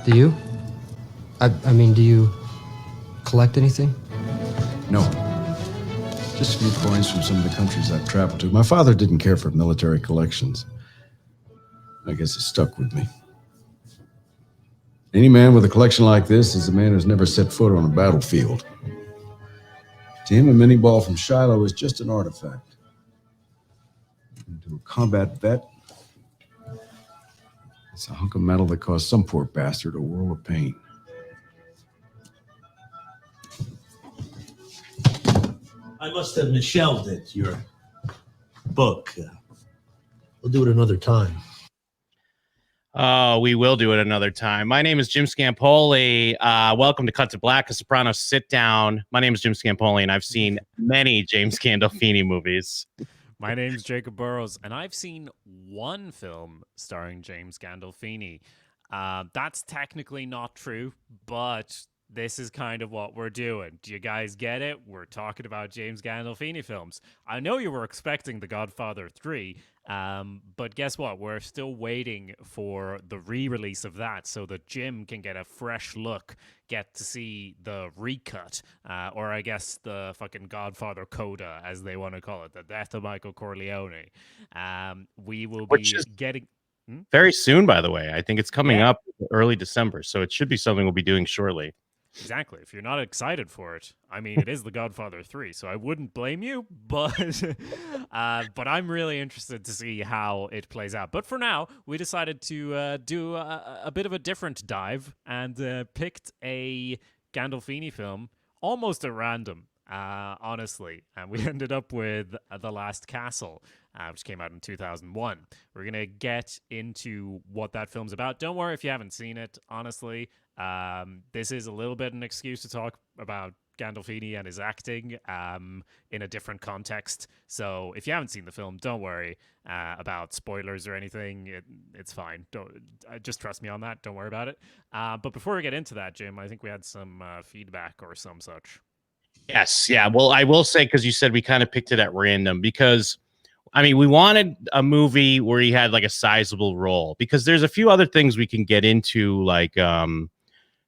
Do you? I mean, do you collect anything? No. Just a few coins from some of the countries I've traveled to. My father didn't care for military collections. I guess it stuck with me. Any man with a collection like this is a man who's never set foot on a battlefield. To him, a mini ball from Shiloh is just an artifact. And to a combat vet, it's a hunk of metal that caused some poor bastard a world of pain. I must have misshelved it, your book. We'll do it another time. Oh, we will do it another time. My name is Jim Scampoli. Welcome to Cut to Black, a Soprano sit down. My name is Jim Scampoli, and I've seen many James Gandolfini movies. My name's Jacob Burrows, and I've seen one film starring James Gandolfini. That's technically not true, but this is kind of what we're doing. Do you guys get it? We're talking about James Gandolfini films. I know you were expecting The Godfather 3, but guess what? We're still waiting for the re-release of that so that Jim can get a fresh look, get to see the recut, or I guess the fucking Godfather coda, as they want to call it, the death of Michael Corleone. We will be getting... Very soon, by the way. I think it's coming up early December, so it should be something we'll be doing shortly. Exactly. If you're not excited for it, I mean, it is The Godfather 3, so I wouldn't blame you, but I'm really interested to see how it plays out. But for now, we decided to do a bit of a different dive and picked a Gandolfini film almost at random, honestly. And we ended up with The Last Castle, which came out in 2001. We're going to get into what that film's about. Don't worry if you haven't seen it, honestly. This is a little bit an excuse to talk about Gandolfini and his acting in a different context. So if you haven't seen the film, don't worry about spoilers or anything. It's fine. Just trust me on that. Don't worry about it. But before we get into that, Jim, I think we had some feedback or some such. Yes. Yeah. Well, I will say, because you said we kind of picked it at random, because I mean, we wanted a movie where he had like a sizable role, because there's a few other things we can get into, like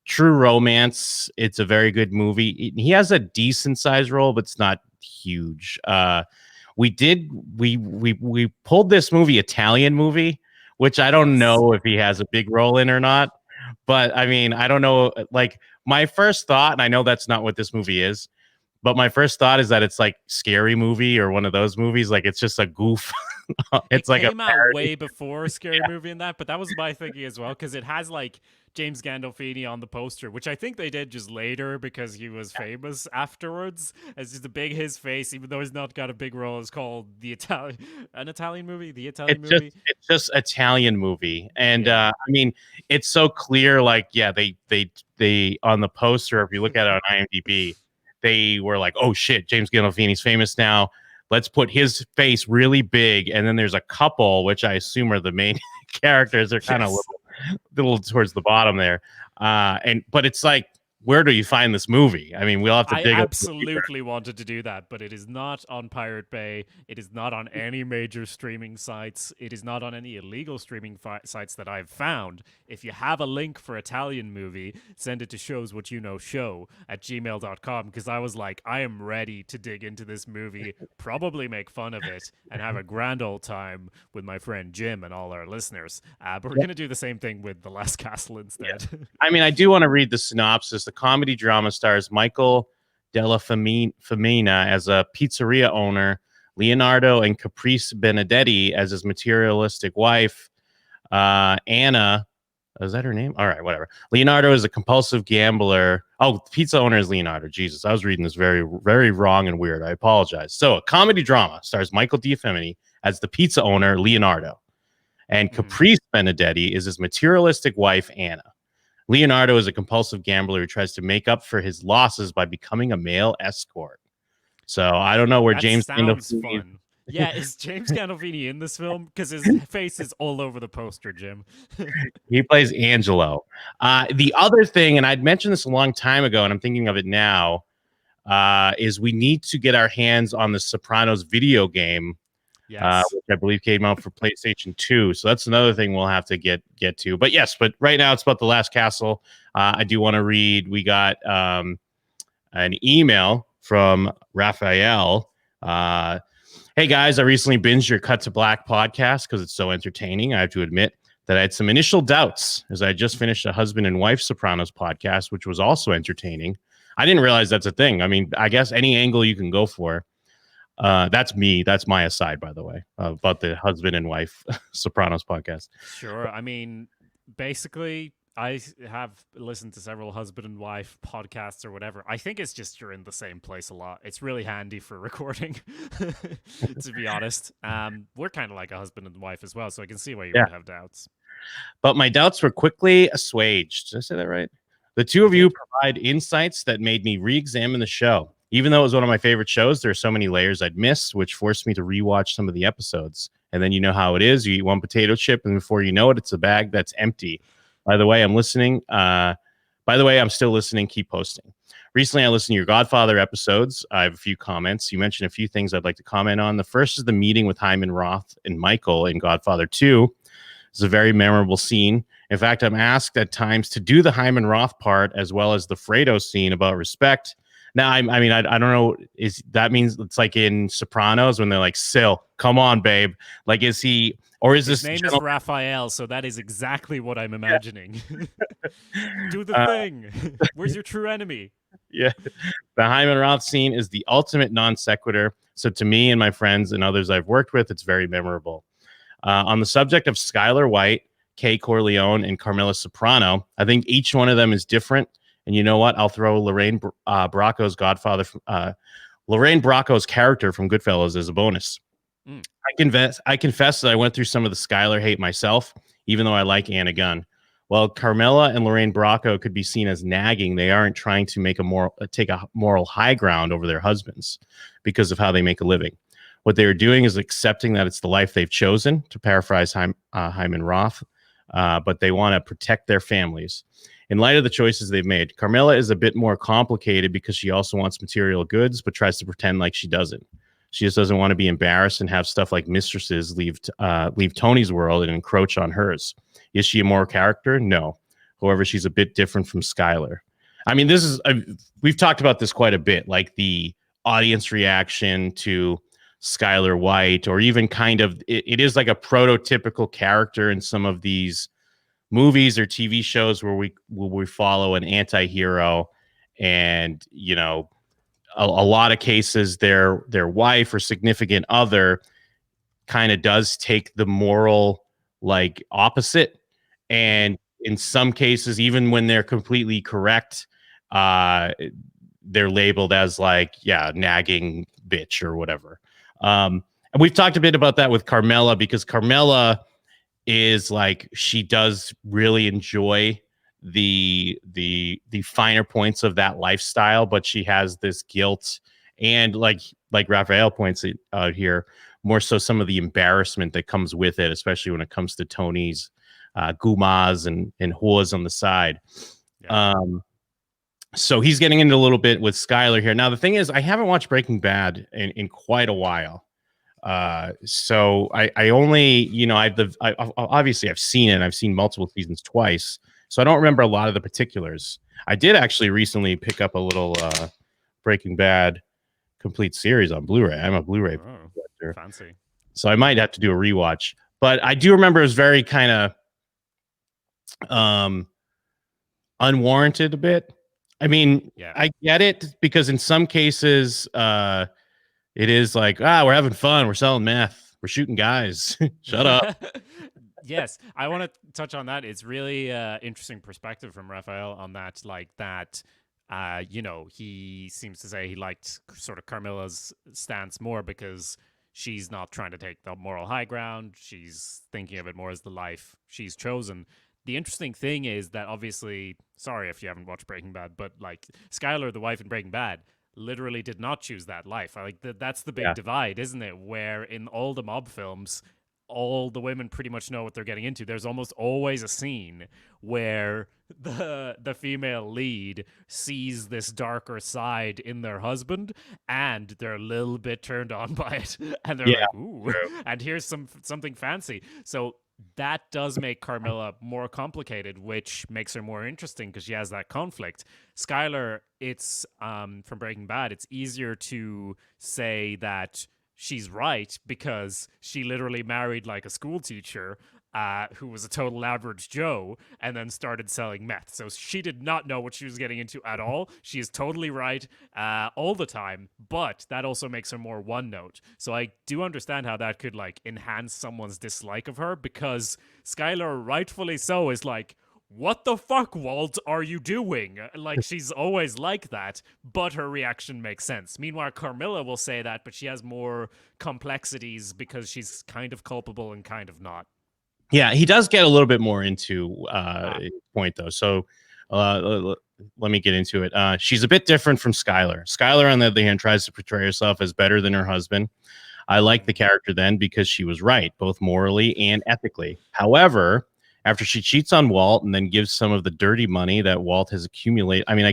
True Romance. It's a very good movie. He has a decent sized role, but it's not huge. We pulled this movie, Italian Movie, which I don't know if he has a big role in or not. But I mean, I don't know. Like, my first thought, and I know that's not what this movie is, but my first thought is that it's like Scary Movie or one of those movies. Like, it's just a goof. It came out way before Scary Movie and that, but that was my thinking as well, because it has like James Gandolfini on the poster, which I think they did just later because he was famous afterwards. It's just a big his face, even though he's not got a big role. It's called an Italian movie. Movie. It's just Italian Movie, and I mean, it's so clear. Like, yeah, they on the poster, if you look at it on IMDb, they were like, oh shit, James Gandolfini's famous now. Let's put his face really big. And then there's a couple, which I assume are the main characters. They're kind of little towards the bottom there. But it's like, where do you find this movie? I mean, we'll have to dig up. I absolutely wanted to do that, but it is not on Pirate Bay. It is not on any major streaming sites. It is not on any illegal streaming sites that I've found. If you have a link for Italian Movie, send it to showswhatyouknowshow@gmail.com, because I was like, I am ready to dig into this movie, probably make fun of it, and have a grand old time with my friend Jim and all our listeners. But we're going to do the same thing with The Last Castle instead. Yeah. I mean, I do want to read the synopsis. The comedy drama stars Michael Della Femina as a pizzeria owner, Leonardo and Caprice Benedetti as his materialistic wife, Anna. Is that her name? All right, whatever. Leonardo is a compulsive gambler. Oh, pizza owner is Leonardo. Jesus, I was reading this very, very wrong and weird. I apologize. So, a comedy drama stars Michael D'Afemini as the pizza owner, Leonardo, and Caprice Benedetti is his materialistic wife, Anna. Leonardo is a compulsive gambler who tries to make up for his losses by becoming a male escort. So I don't know where James Gandolfini. Fun. Yeah, is James Gandolfini in this film? Because his face is all over the poster, Jim. He plays Angelo. The other thing, and I'd mentioned this a long time ago, and I'm thinking of it now, is we need to get our hands on the Sopranos video game. Yes. which I believe came out for PlayStation 2. So that's another thing we'll have to get to. But yes, but right now it's about The Last Castle. I do want to read. We got an email from Raphael. Hey guys, I recently binged your Cut to Black podcast because it's so entertaining. I have to admit that I had some initial doubts as I just finished a husband and wife Sopranos podcast, which was also entertaining. I didn't realize that's a thing. I mean, I guess any angle you can go for. That's me. That's my aside, by the way, about the husband and wife Sopranos podcast. Sure. I mean, basically, I have listened to several husband and wife podcasts or whatever. I think it's just you're in the same place a lot. It's really handy for recording, to be honest. We're kind of like a husband and wife as well, so I can see why you would have doubts. But my doubts were quickly assuaged. Did I say that right? The two of you provide insights that made me re-examine the show. Even though it was one of my favorite shows, there are so many layers I'd missed, which forced me to rewatch some of the episodes. And then you know how it is. You eat one potato chip, and before you know it, it's a bag that's empty. By the way, I'm listening. By the way, I'm still listening. Keep posting. Recently, I listened to your Godfather episodes. I have a few comments. You mentioned a few things I'd like to comment on. The first is the meeting with Hyman Roth and Michael in Godfather 2. It's a very memorable scene. In fact, I'm asked at times to do the Hyman Roth part as well as the Fredo scene about respect. Now, I mean, I don't know. Is that means it's like in Sopranos when they're like, Sil, come on, babe. Like, is he, or is His this name is Raphael, so that is exactly what I'm imagining. Do the thing. Where's your true enemy? Yeah. The Hyman Roth scene is the ultimate non sequitur. So to me and my friends and others I've worked with, it's very memorable. On the subject of Skylar White, Kay Corleone, and Carmela Soprano, I think each one of them is different. And you know what? I'll throw Lorraine Bracco's Godfather, Lorraine Bracco's character from Goodfellas as a bonus. I confess that I went through some of the Skylar hate myself, even though I like Anna Gunn. While Carmela and Lorraine Bracco could be seen as nagging, they aren't trying to take a moral high ground over their husbands because of how they make a living. What they are doing is accepting that it's the life they've chosen, to paraphrase Hyman Roth, but they want to protect their families. In light of the choices they've made, Carmela is a bit more complicated because she also wants material goods, but tries to pretend like she doesn't. She just doesn't want to be embarrassed and have stuff like mistresses leave Tony's world and encroach on hers. Is she a moral character? No. However, she's a bit different from Skylar. I mean, we've talked about this quite a bit, like the audience reaction to Skylar White, or even kind of, it is like a prototypical character in some of these movies or TV shows where we follow an anti-hero, and you know, a lot of cases their wife or significant other kind of does take the moral like opposite, and in some cases even when they're completely correct, they're labeled as like, yeah, nagging bitch or whatever. And we've talked a bit about that with Carmela, because Carmela is like, she does really enjoy the finer points of that lifestyle, but she has this guilt and like Raphael points out here, more so some of the embarrassment that comes with it, especially when it comes to Tony's gumas and whores on the side. Yeah. So he's getting into a little bit with Skylar here. Now, the thing is, I haven't watched Breaking Bad in quite a while. So I only, you know, obviously I've seen it. I've seen multiple seasons twice, so I don't remember a lot of the particulars. I did actually recently pick up a little Breaking Bad complete series on Blu-ray. I'm a Blu-ray collector. Fancy. So I might have to do a rewatch. But I do remember it was very kind of unwarranted a bit. I mean, yeah. I get it, because in some cases, it is like, we're having fun, we're selling meth, we're shooting guys. Shut up. Yes, I want to touch on that. It's really interesting perspective from Raphael on that. Like that, you know, he seems to say he liked sort of Carmilla's stance more because she's not trying to take the moral high ground. She's thinking of it more as the life she's chosen. The interesting thing is that obviously, sorry if you haven't watched Breaking Bad, but like Skylar, the wife in Breaking Bad, literally did not choose that life. Like that's the big divide, isn't it? Where in all the mob films, all the women pretty much know what they're getting into. There's almost always a scene where the female lead sees this darker side in their husband, and they're a little bit turned on by it, and they're Yeah, like, "Ooh, and here's something fancy." So that does make Carmilla more complicated, which makes her more interesting because she has that conflict. Skylar, it's from Breaking Bad, it's easier to say that she's right because she literally married like a school teacher who was a total average Joe and then started selling meth. So she did not know what she was getting into at all. She is totally right all the time, but that also makes her more one note. So I do understand how that could like enhance someone's dislike of her, because Skylar, rightfully so, is like, what the fuck, Walt, are you doing? Like, she's always like that, but her reaction makes sense. Meanwhile, Carmilla will say that, but she has more complexities because she's kind of culpable and kind of not. Yeah, he does get a little bit more into his point, though. So let me get into it. She's a bit different from Skylar. Skylar, on the other hand, tries to portray herself as better than her husband. I like the character then because she was right, both morally and ethically. However, after she cheats on Walt and then gives some of the dirty money that Walt has accumulated, I mean,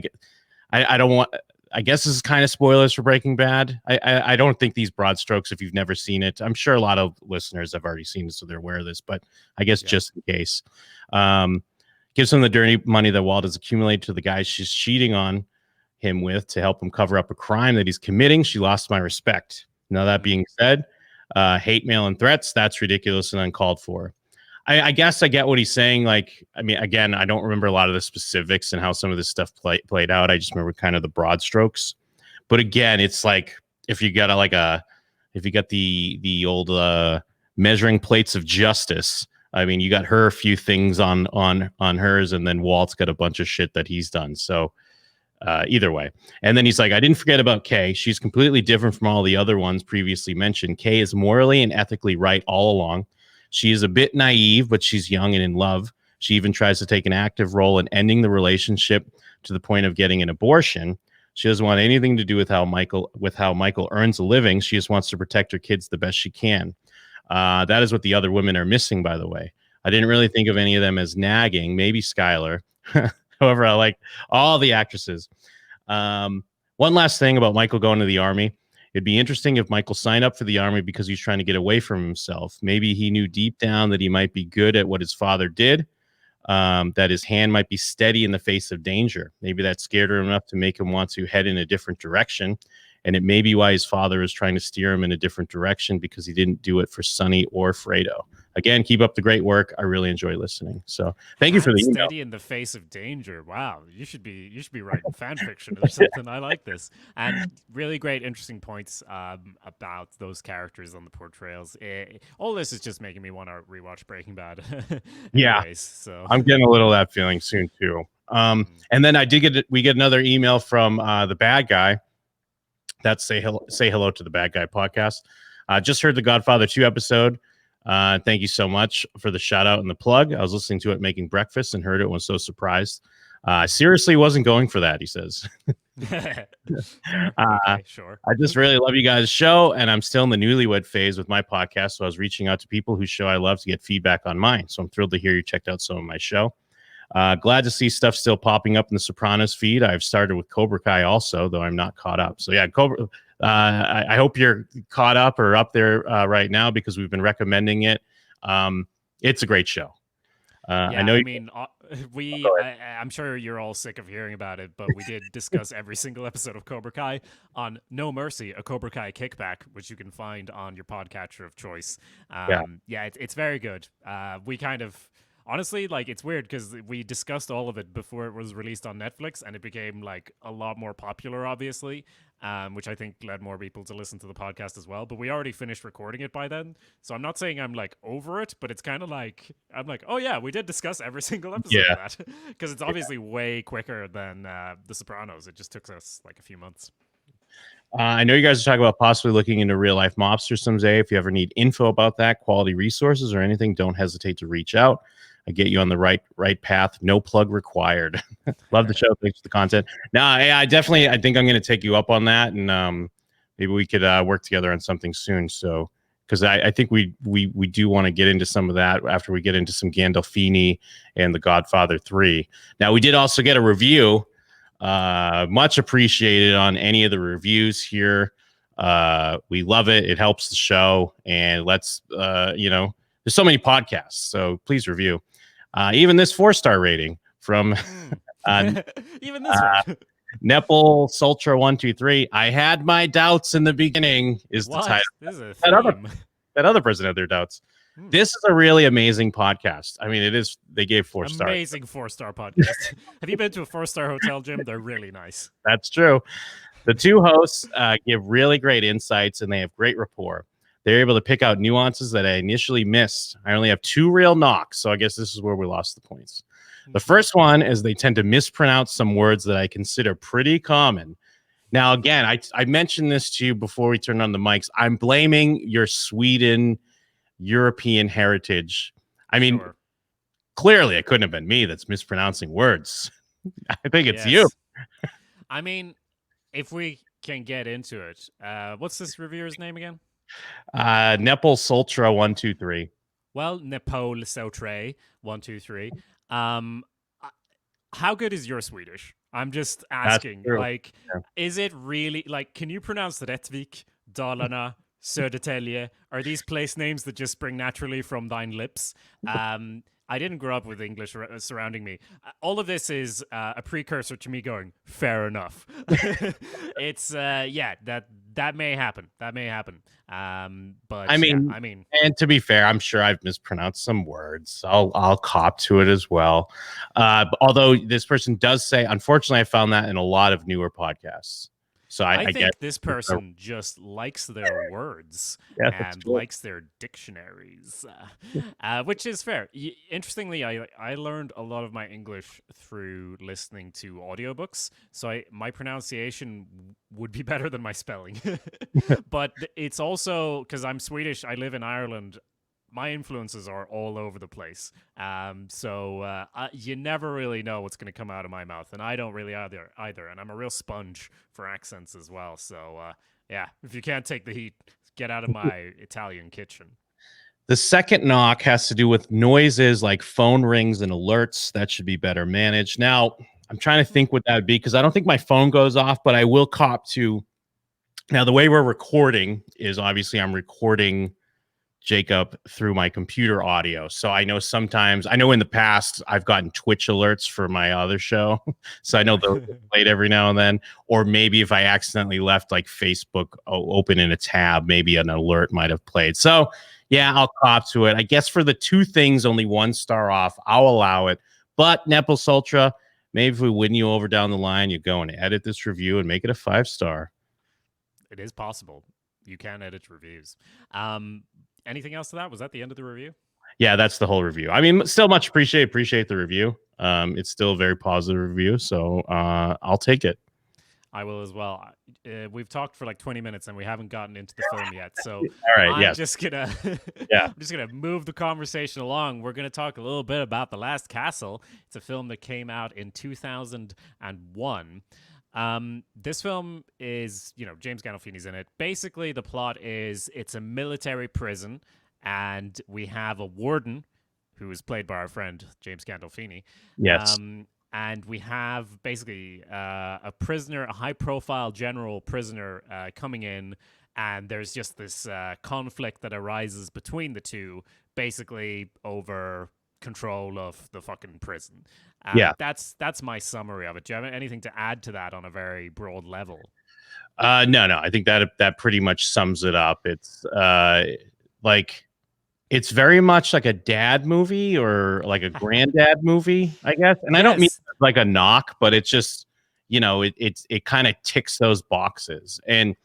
I don't want. I guess this is kind of spoilers for Breaking Bad. I don't think these broad strokes, if you've never seen it, I'm sure a lot of listeners have already seen it, so they're aware of this. But I guess just in case, gives him the dirty money that Walt has accumulated to the guy she's cheating on him with to help him cover up a crime that he's committing. She lost my respect. Now, that being said, hate mail and threats, that's ridiculous and uncalled for. I guess I get what he's saying. Like, I mean, again, I don't remember a lot of the specifics and how some of this stuff played out. I just remember kind of the broad strokes. But again, it's like if you got if you got the old measuring plates of justice. I mean, you got her a few things on hers, and then Walt's got a bunch of shit that he's done. So either way. And then he's like, I didn't forget about Kay. She's completely different from all the other ones previously mentioned. Kay is morally and ethically right all along. She is a bit naive, but she's young and in love. She even tries to take an active role in ending the relationship to the point of getting an abortion. She doesn't want anything to do with how Michael earns a living. She just wants to protect her kids the best she can. That is what the other women are missing, by the way. I didn't really think of any of them as nagging. Maybe Skylar. However, I like all the actresses. One last thing about Michael going to the army. It'd be interesting if Michael signed up for the army because he's trying to get away from himself. Maybe he knew deep down that he might be good at what his father did, that his hand might be steady in the face of danger. Maybe that scared him enough to make him want to head in a different direction. And it may be why his father is trying to steer him in a different direction, because he didn't do it for Sonny or Fredo. Again, keep up the great work. I really enjoy listening. So thank you for the email. Steady in the face of danger. Wow, you should be writing fan fiction or something. I like this. And really great, interesting points about those characters on the portrayals. All this is just making me want to rewatch Breaking Bad. Anyways, so I'm getting a little of that feeling soon too. And then we get another email from the bad guy. That's say hello to the bad guy podcast. Just heard the Godfather 2 episode. Thank you so much for the shout out and the plug. I was listening to it making breakfast and heard it and was so surprised. I seriously wasn't going for that, he says. okay, sure. I just really love you guys' show, and I'm still in the newlywed phase with my podcast, so I was reaching out to people whose show I love to get feedback on mine. So I'm thrilled to hear you checked out some of my show. Glad to see stuff still popping up in the Sopranos feed. I've started with Cobra Kai also, though I'm not caught up. So yeah, I hope you're caught up or up there right now, because we've been recommending it. It's a great show. I know. I'm sure you're all sick of hearing about it, but we did discuss every single episode of Cobra Kai on No Mercy, a Cobra Kai kickback, which you can find on your podcatcher of choice. It's very good. We kind of. Honestly, like, it's weird because we discussed all of it before it was released on Netflix, and it became like a lot more popular, obviously, which I think led more people to listen to the podcast as well. But we already finished recording it by then, so I'm not saying I'm like over it, but it's kind of like I'm like, oh yeah, we did discuss every single episode of that, because it's obviously way quicker than The Sopranos. It just took us like a few months. I know you guys are talking about possibly looking into real life mobsters someday. If you ever need info about that, quality resources or anything, don't hesitate to reach out. I get you on the right path. No plug required. Love the show. Thanks for the content. Now, I think I'm going to take you up on that, and maybe we could work together on something soon. So because I think we do want to get into some of that after we get into some Gandolfini and The Godfather 3. Now, we did also get a review, much appreciated on any of the reviews here. We love it. It helps the show, and let's there's so many podcasts, so please review. Even this 4-star rating from even this one. Nepal Sultra 123. I had my doubts in the beginning is the What? title. This is a That theme. other person had their doubts. This is a really amazing podcast. I mean, it is. They gave 4 stars. Amazing 4-star podcast. Have you been to a 4-star hotel, Jim? They're really nice. That's true. The two hosts give really great insights, and they have great rapport. They're able to pick out nuances that I initially missed. I only have 2 real knocks, so I guess this is where we lost the points. The first one is they tend to mispronounce some words that I consider pretty common. Now, again, I mentioned this to you before we turned on the mics. I'm blaming your Sweden European heritage. I mean, clearly it couldn't have been me that's mispronouncing words. I think it's you. I mean, if we can get into it, what's this reviewer's name again? Nepal Sultra 123. Well, Nepal Sultra 123. How good is your Swedish? I'm just asking. Like, is it really like? Can you pronounce Rättvik, Dalarna, Södertälje? Are these place names that just spring naturally from thine lips? I didn't grow up with English surrounding me. All of this is a precursor to me going, fair enough. It's, that may happen. That may happen. But I mean, and to be fair, I'm sure I've mispronounced some words. I'll cop to it as well. Although this person does say, unfortunately, I found that in a lot of newer podcasts. So I think this person just likes their words and likes their dictionaries, which is fair. Interestingly, I learned a lot of my English through listening to audiobooks, so my pronunciation would be better than my spelling. But it's also because I'm Swedish, I live in Ireland. My influences are all over the place. So you never really know what's going to come out of my mouth. And I don't really either. And I'm a real sponge for accents as well. So, if you can't take the heat, get out of my Italian kitchen. The second knock has to do with noises like phone rings and alerts. That should be better managed. Now, I'm trying to think what that would be because I don't think my phone goes off, but I will cop to. Now, the way we're recording is obviously I'm recording Jacob through my computer audio. So I know in the past I've gotten Twitch alerts for my other show. So I know those are played every now and then. Or maybe if I accidentally left like Facebook open in a tab, maybe an alert might have played. So yeah, I'll cop to it. I guess for the 2 things, only 1 star off. I'll allow it. But Nepal Sultra, maybe if we win you over down the line, you go and edit this review and make it a 5-star. It is possible. You can edit reviews. Anything else to that? Was that the end of the review? Yeah, that's the whole review. I mean, still much appreciate the review. It's still a very positive review, so I'll take it. I will as well. We've talked for like 20 minutes and we haven't gotten into the film yet. So all right, I'm just gonna I'm just gonna move the conversation along. We're gonna talk a little bit about The Last Castle. It's a film that came out in 2001. This film is, James Gandolfini's in it. Basically, the plot is it's a military prison, and we have a warden who is played by our friend James Gandolfini. Yes. And we have basically a prisoner, a high-profile general prisoner coming in, and there's just this conflict that arises between the two, basically over control of the fucking prison. That's my summary of it. Do you have anything to add to that on a very broad level? No. I think that pretty much sums it up. It's it's very much like a dad movie or like a granddad movie, I guess. And I don't mean like a knock, but it's just, it kind of ticks those boxes. And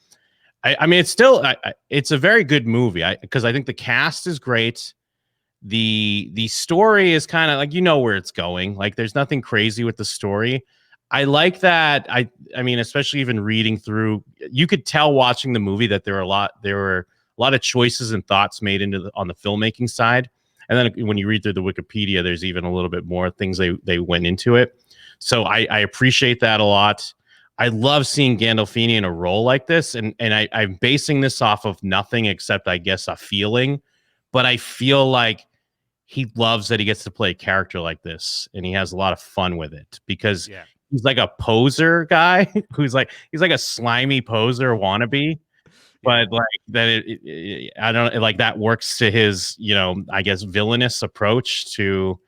I mean, it's still, it's a very good movie because I think the cast is great. The story is kind of like, where it's going. Like there's nothing crazy with the story. I like that. I mean, especially even reading through, you could tell watching the movie that there were a lot of choices and thoughts made on the filmmaking side. And then when you read through the Wikipedia, there's even a little bit more things they went into it. So I appreciate that a lot. I love seeing Gandolfini in a role like this, and I'm basing this off of nothing except, I guess, a feeling. But I feel like he loves that he gets to play a character like this, and he has a lot of fun with it because Yeah. he's like a poser guy he's like a slimy poser wannabe. Yeah. But like that, I don't like that works to his, I guess villainous approach to,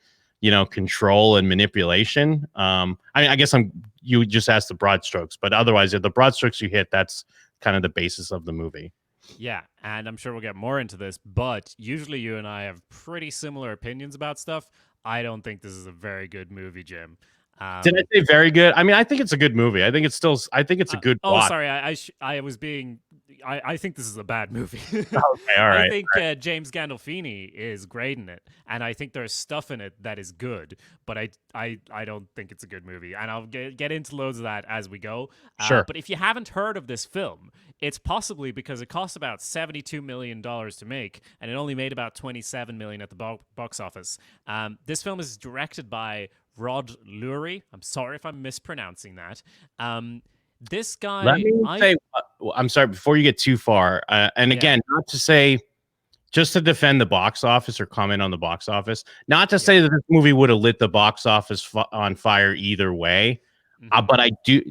control and manipulation. I guess you just asked the broad strokes, but otherwise, the broad strokes you hit, that's kind of the basis of the movie. Yeah, and I'm sure we'll get more into this, but usually you and I have pretty similar opinions about stuff. I don't think this is a very good movie, Jim. Did I say very good? I mean, I think it's a good movie. I think it's a good Oh, watch. sorry, I was being. I think this is a bad movie. Okay, all right. I think James Gandolfini is great in it, and I think there's stuff in it that is good, but I don't think it's a good movie, and I'll get into loads of that as we go. Sure. But if you haven't heard of this film, it's possibly because it cost about $72 million to make, and it only made about $27 million at the box office. This film is directed by Rod Lurie. I'm sorry if I'm mispronouncing that. This guy. Let me say, I'm sorry, before you get too far, and again, not to say, just to defend the box office or comment on the box office, not to say that this movie would have lit the box office on fire either way. But I do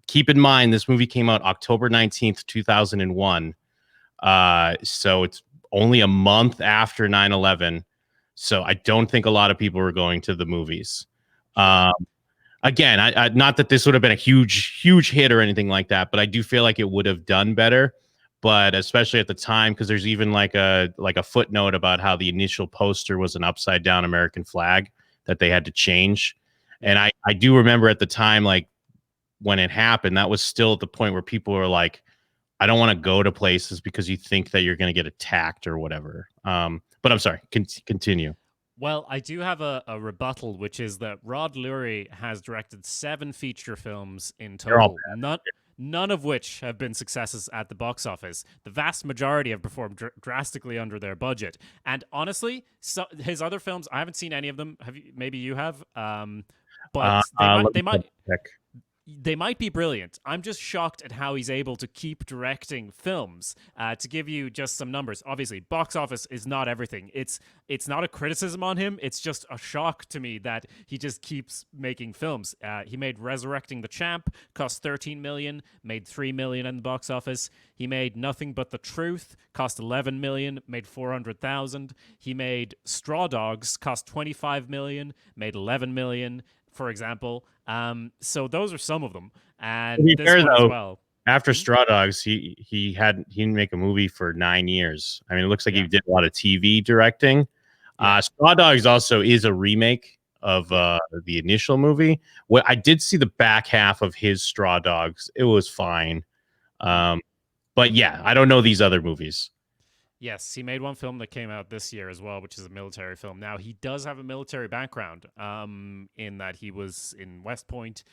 keep in mind this movie came out October 19th, 2001. So it's only a month after 9/11. So I don't think a lot of people were going to the movies. Again, I not that this would have been a huge hit or anything like that, but I do feel like it would have done better. But especially at the time, because there's even like a footnote about how the initial poster was an upside down American flag that they had to change. And I do remember at the time, like when it happened, that was still at the point where people were like, I don't want to go to places because you think that you're going to get attacked or whatever. But I'm sorry, continue. Well, I do have a rebuttal, which is that Rod Lurie has directed 7 feature films in total, none of which have been successes at the box office. The vast majority have performed drastically under their budget. And honestly, his other films, I haven't seen any of them. Have you? Maybe you have. But they might be brilliant. I'm just shocked at how he's able to keep directing films. To give you just some numbers, obviously, box office is not everything. It's not a criticism on him. It's just a shock to me that he just keeps making films. He made Resurrecting the Champ, cost $13 million, made $3 million in the box office. He made Nothing But the Truth, cost $11 million, made $400,000. He made Straw Dogs, cost $25 million, made $11 million. For example, so those are some of them, and this one as well. After Straw Dogs, he didn't make a movie for 9 years. I mean, it looks like he did a lot of TV directing. Straw Dogs also is a remake of the initial movie. Well, I did see the back half of his Straw Dogs. It was fine, but yeah, I don't know these other movies. Yes, he made one film that came out this year as well, which is a military film. Now, he does have a military background in that he was in West Point.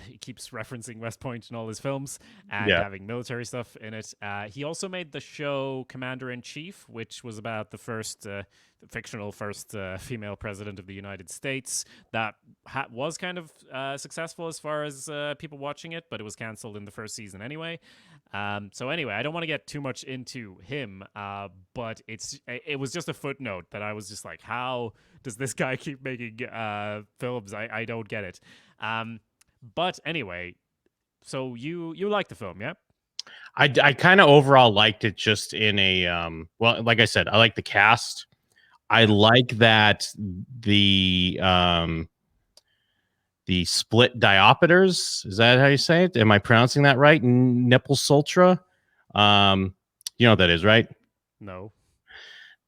He keeps referencing West Point in all his films and having military stuff in it. He also made the show Commander-in-Chief, which was about the fictional first female president of the United States. That was kind of successful as far as people watching it, but it was canceled in the first season anyway. So anyway, I don't want to get too much into him, but it was just a footnote that I was just like, how does this guy keep making films? I don't get it. But anyway, so you like the film, yeah? I kind of overall liked it just in a well, like I said, I like the cast. I like that the split diopters, is that how you say it? Am I pronouncing that right? Nipple Sultra. You know what that is, right? No.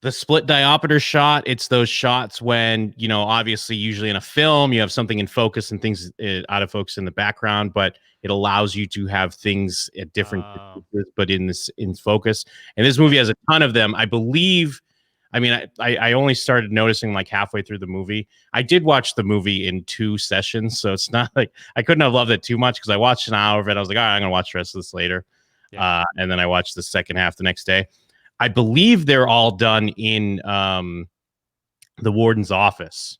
The split diopter shot, it's those shots when, obviously usually in a film you have something in focus and things out of focus in the background, but it allows you to have things at different distances, but in focus. And this movie has a ton of them. I believe, I mean, I only started noticing like halfway through the movie. I did watch the movie in 2 sessions, so it's not like I couldn't have loved it too much because I watched an hour of it. I was like, all right, I'm gonna watch the rest of this later. And then I watched the second half the next day. I believe they're all done in the warden's office.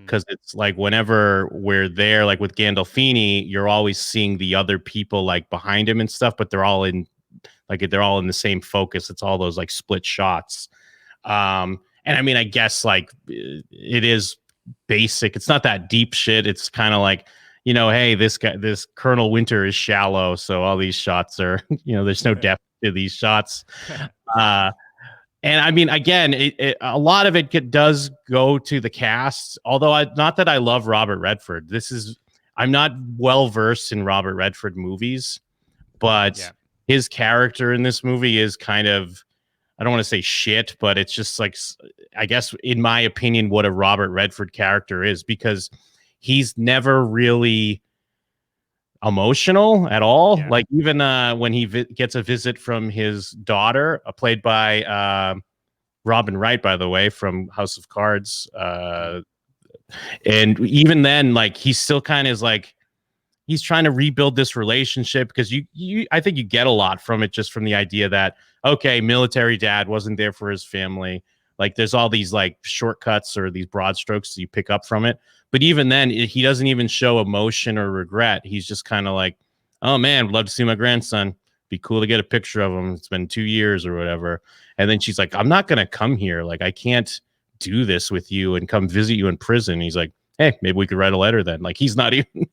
because it's like whenever we're there, like with Gandolfini, you're always seeing the other people like behind him and stuff, but they're all in the same focus. It's all those like split shots. And I mean, I guess like it is basic. It's not that deep shit. It's kind of like, hey, this Colonel Winter is shallow, so all these shots are, there's no depth to these shots. And I mean, again, a lot of it does go to the cast. Although, not that I love Robert Redford. I'm not well versed in Robert Redford movies, but his character in this movie is kind of, I don't want to say shit, but it's just like, I guess, in my opinion, what a Robert Redford character is, because he's never really emotional at all. Yeah. Like even when he gets a visit from his daughter, played by Robin Wright, by the way, from House of Cards. And even then, like, he still kind of is like, he's trying to rebuild this relationship, because I think you get a lot from it, just from the idea that, okay, military dad wasn't there for his family. Like, there's all these like shortcuts or these broad strokes that you pick up from it. But even then, he doesn't even show emotion or regret. He's just kind of like, oh man, would love to see my grandson. Be cool to get a picture of him. It's been 2 years or whatever. And then she's like, I'm not going to come here. Like, I can't do this with you and come visit you in prison. He's like, hey, maybe we could write a letter then. Like, he's not even...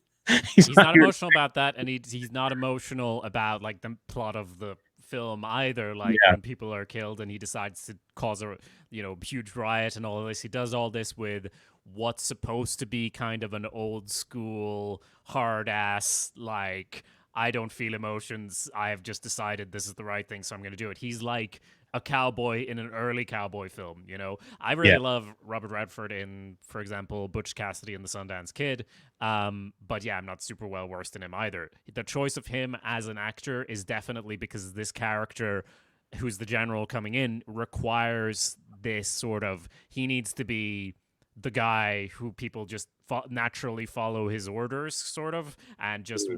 he's not emotional about that, and he's not emotional about like the plot of the film either. Like when people are killed and he decides to cause a huge riot and all of this, he does all this with what's supposed to be kind of an old school hard ass, like, I don't feel emotions, I have just decided this is the right thing, so I'm going to do it. He's like a cowboy in an early cowboy film, I really love Robert Redford in, for example, Butch Cassidy and the Sundance Kid. But yeah, I'm not super well versed in him either. The choice of him as an actor is definitely because this character, who's the general coming in, requires this sort of, he needs to be the guy who people just naturally follow his orders, sort of, and just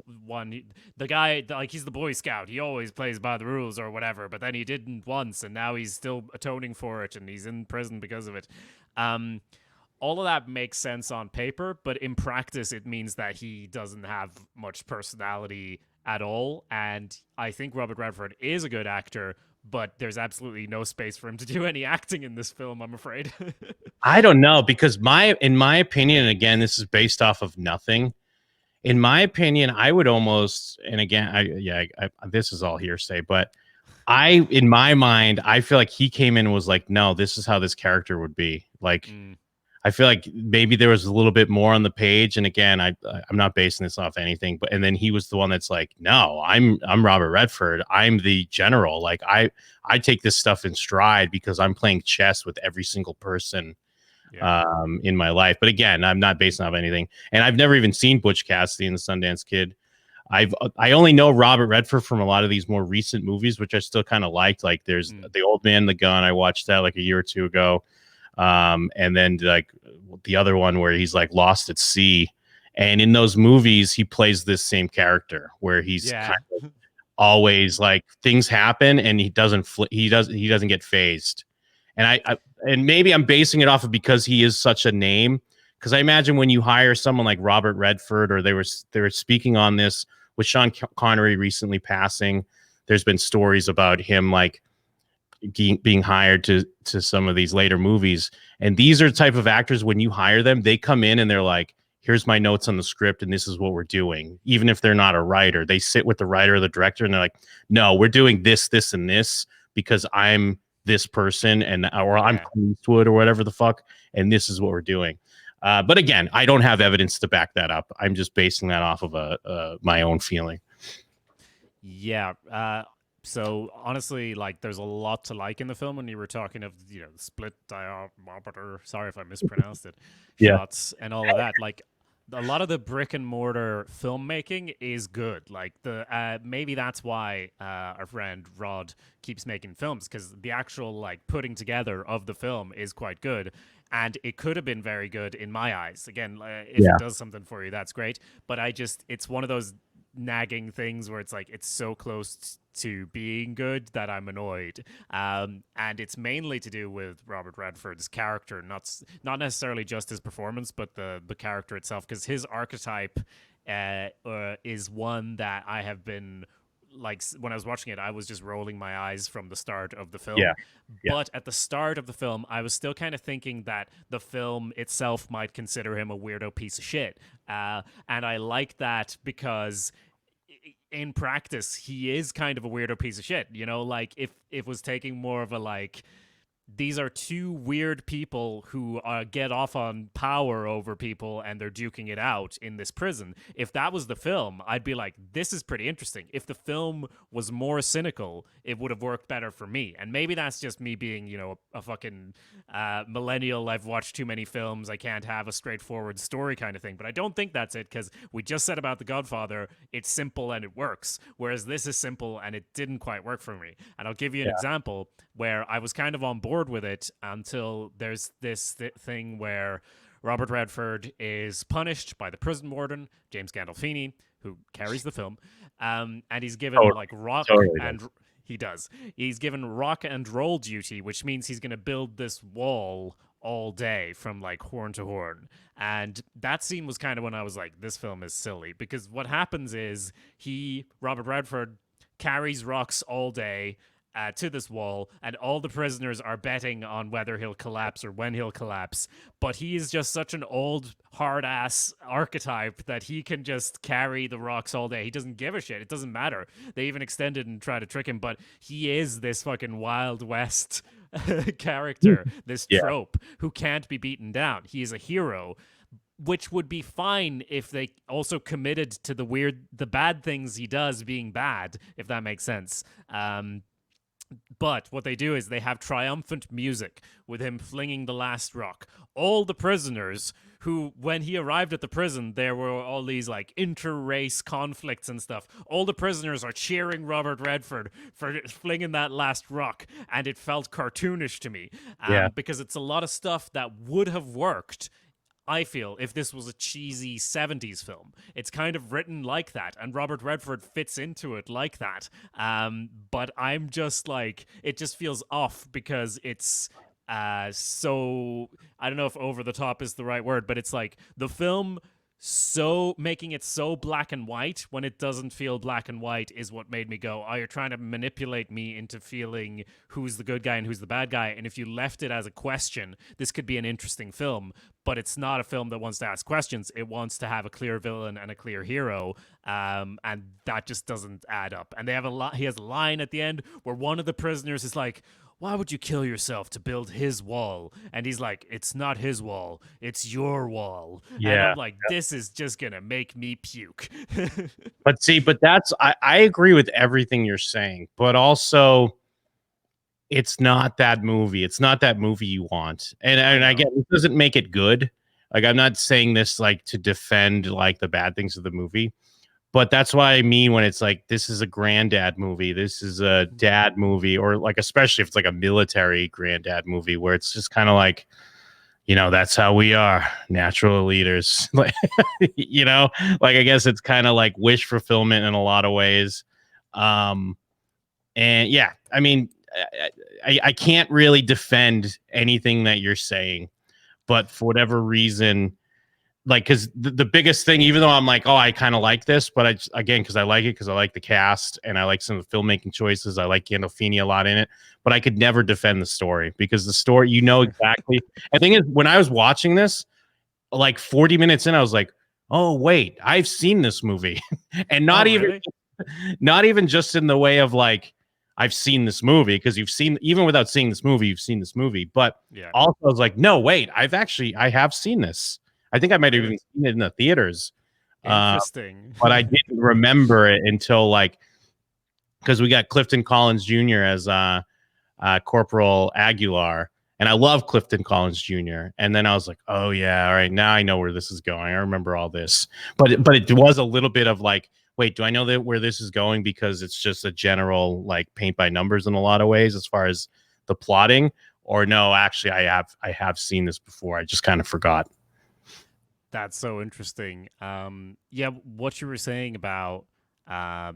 the guy, like, he's the Boy Scout, he always plays by the rules or whatever, but then he didn't once, and now he's still atoning for it, and he's in prison because of it. All of that makes sense on paper, but in practice, it means that he doesn't have much personality at all, and I think Robert Redford is a good actor, but there's absolutely no space for him to do any acting in this film, I'm afraid. I don't know, because in my opinion, and again, this is based off of nothing. In my opinion, I would almost, and again, this is all hearsay, but in my mind, I feel like he came in and was like, no, this is how this character would be. Like, I feel like maybe there was a little bit more on the page. And again, I'm not basing this off anything, and then he was the one that's like, no, I'm Robert Redford. I'm the general. Like, I take this stuff in stride because I'm playing chess with every single person in my life. But again, I'm not basing off anything. And I've never even seen Butch Cassidy and the Sundance Kid. I only know Robert Redford from a lot of these more recent movies, which I still kind of liked. Like, there's The Old Man, the Gun. I watched that like a year or two ago. And then like the other one where he's like Lost at Sea, and in those movies he plays this same character where he's kind of always like, things happen and he doesn't get phased. And and maybe I'm basing it off of because he is such a name, because I imagine when you hire someone like Robert Redford, or they were speaking on this with Sean Connery recently passing, there's been stories about him like being hired to some of these later movies, and these are the type of actors, when you hire them, they come in and they're like, here's my notes on the script and this is what we're doing. Even if they're not a writer, they sit with the writer or the director and they're like, no, we're doing this and this because I'm this person, or I'm Clint Eastwood or whatever the fuck, and this is what we're doing. But again, I don't have evidence to back that up. I'm just basing that off of my own feeling. So honestly, like, there's a lot to like in the film. When you were talking of, split diopter, sorry if I mispronounced it, shots and all of that, like, a lot of the brick and mortar filmmaking is good. Like, maybe that's why our friend Rod keeps making films, because the actual like putting together of the film is quite good. And it could have been very good in my eyes. Again, if it does something for you, that's great. But it's one of those nagging things where it's like it's so close to being good that I'm annoyed. And it's mainly to do with Robert Redford's character, not necessarily just his performance, but the character itself, because his archetype is one that I have been like when I was watching it, I was just rolling my eyes from the start of the film. Yeah. But at the start of the film, I was still kind of thinking that the film itself might consider him a weirdo piece of shit. And I like that because in practice, he is kind of a weirdo piece of shit. You know, like if it was taking more of a like, these are two weird people who get off on power over people and they're duking it out in this prison. If that was the film, I'd be like, this is pretty interesting. If the film was more cynical, it would have worked better for me. And maybe that's just me being, you know, a fucking millennial. I've watched too many films. I can't have a straightforward story kind of thing. But I don't think that's it, because we just said about The Godfather, it's simple and it works. Whereas this is simple and it didn't quite work for me. And I'll give you an example where I was kind of on board with it until there's this thing where Robert Redford is punished by the prison warden, James Gandolfini, who carries the film, and he's given like rock and he does. He's given rock and roll duty, which means he's going to build this wall all day from like horn to horn. And that scene was kind of when I was like, this film is silly, because what happens is Robert Redford, carries rocks all day to this wall, and all the prisoners are betting on whether he'll collapse or when he'll collapse. But he is just such an old, hard-ass archetype that he can just carry the rocks all day. He doesn't give a shit. It doesn't matter. They even extended and try to trick him, but he is this fucking Wild West character, this trope, who can't be beaten down. He is a hero, which would be fine if they also committed to the bad things he does being bad, if that makes sense. But what they do is they have triumphant music with him flinging the last rock. All the prisoners who, when he arrived at the prison, there were all these like inter-race conflicts and stuff. All the prisoners are cheering Robert Redford for flinging that last rock, and it felt cartoonish to me. Because it's a lot of stuff that would have worked, I feel, if this was a cheesy 70s film. It's kind of written like that, and Robert Redford fits into it like that. But I'm just like, it just feels off because it's so, I don't know if over the top is the right word, but it's like the film so making it so black and white when it doesn't feel black and white is what made me go, oh, you're trying to manipulate me into feeling who's the good guy and who's the bad guy. And if you left it as a question, this could be an interesting film, but it's not a film that wants to ask questions. It wants to have a clear villain and a clear hero, and that just doesn't add up. And they have he has a line at the end where one of the prisoners is like, why would you kill yourself to build his wall? And he's like, it's not his wall, it's your wall. Yeah. And I'm like, this is just gonna make me puke. But see, I agree with everything you're saying, but also it's not that movie. It's not that movie you want. And I get it doesn't make it good. Like, I'm not saying this like to defend like the bad things of the movie, but that's what I mean when it's like, this is a granddad movie. This is a dad movie, or like, especially if it's like a military granddad movie where it's just kind of like, you know, that's how we are, natural leaders. Like, you know, like, I guess it's kind of like wish fulfillment in a lot of ways. And yeah, I mean, I can't really defend anything that you're saying, but for whatever reason, like, because the biggest thing, even though I'm like, oh, I kind of like this, but because I like it, because I like the cast and I like some of the filmmaking choices. I like Gandolfini a lot in it, but I could never defend the story, because the story, you know, exactly. The thing is, when I was watching this, like 40 minutes in, I was like, oh, wait, I've seen this movie. And not even just in the way of like, I've seen this movie, because even without seeing this movie, you've seen this movie. But also I was like, no, wait, I have seen this. I think I might have even seen it in the theaters. Interesting. But I didn't remember it until like, because we got Clifton Collins Jr. as Corporal Aguilar, and I love Clifton Collins Jr. And then I was like, oh yeah, all right, now I know where this is going. I remember all this. But it was a little bit of like, wait, do I know where this is going? Because it's just a general like paint by numbers in a lot of ways as far as the plotting. Or no, actually, I have seen this before. I just kind of forgot. That's so interesting. Yeah, what you were saying about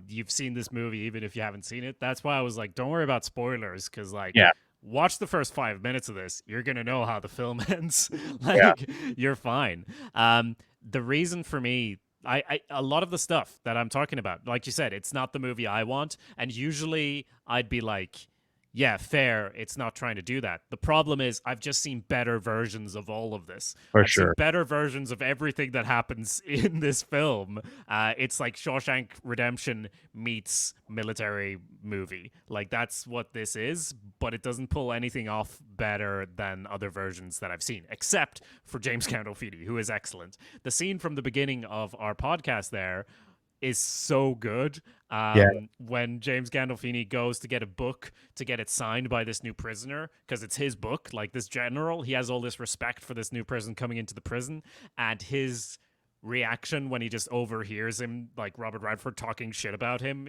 You've seen this movie even if you haven't seen it. That's why I was like, don't worry about spoilers, because like, Yeah. watch the first 5 minutes of this. You're gonna know how the film ends. Yeah. Like, you're fine. The reason for me, a lot of the stuff that I'm talking about, like you said, it's not the movie I want, and usually I'd be like, yeah, fair. It's not trying to do that. The problem is I've just seen better versions of all of this. For I've seen sure. better versions of everything that happens in this film. It's like Shawshank Redemption meets military movie. Like, that's what this is, but it doesn't pull anything off better than other versions that I've seen, except for James Gandolfini, who is excellent. The scene from the beginning of our podcast there is so good. Yeah. When James Gandolfini goes to get a book to get it signed by this new prisoner, because it's his book, like this general, he has all this respect for this new person coming into the prison, and his reaction when he just overhears him, like Robert Redford, talking shit about him,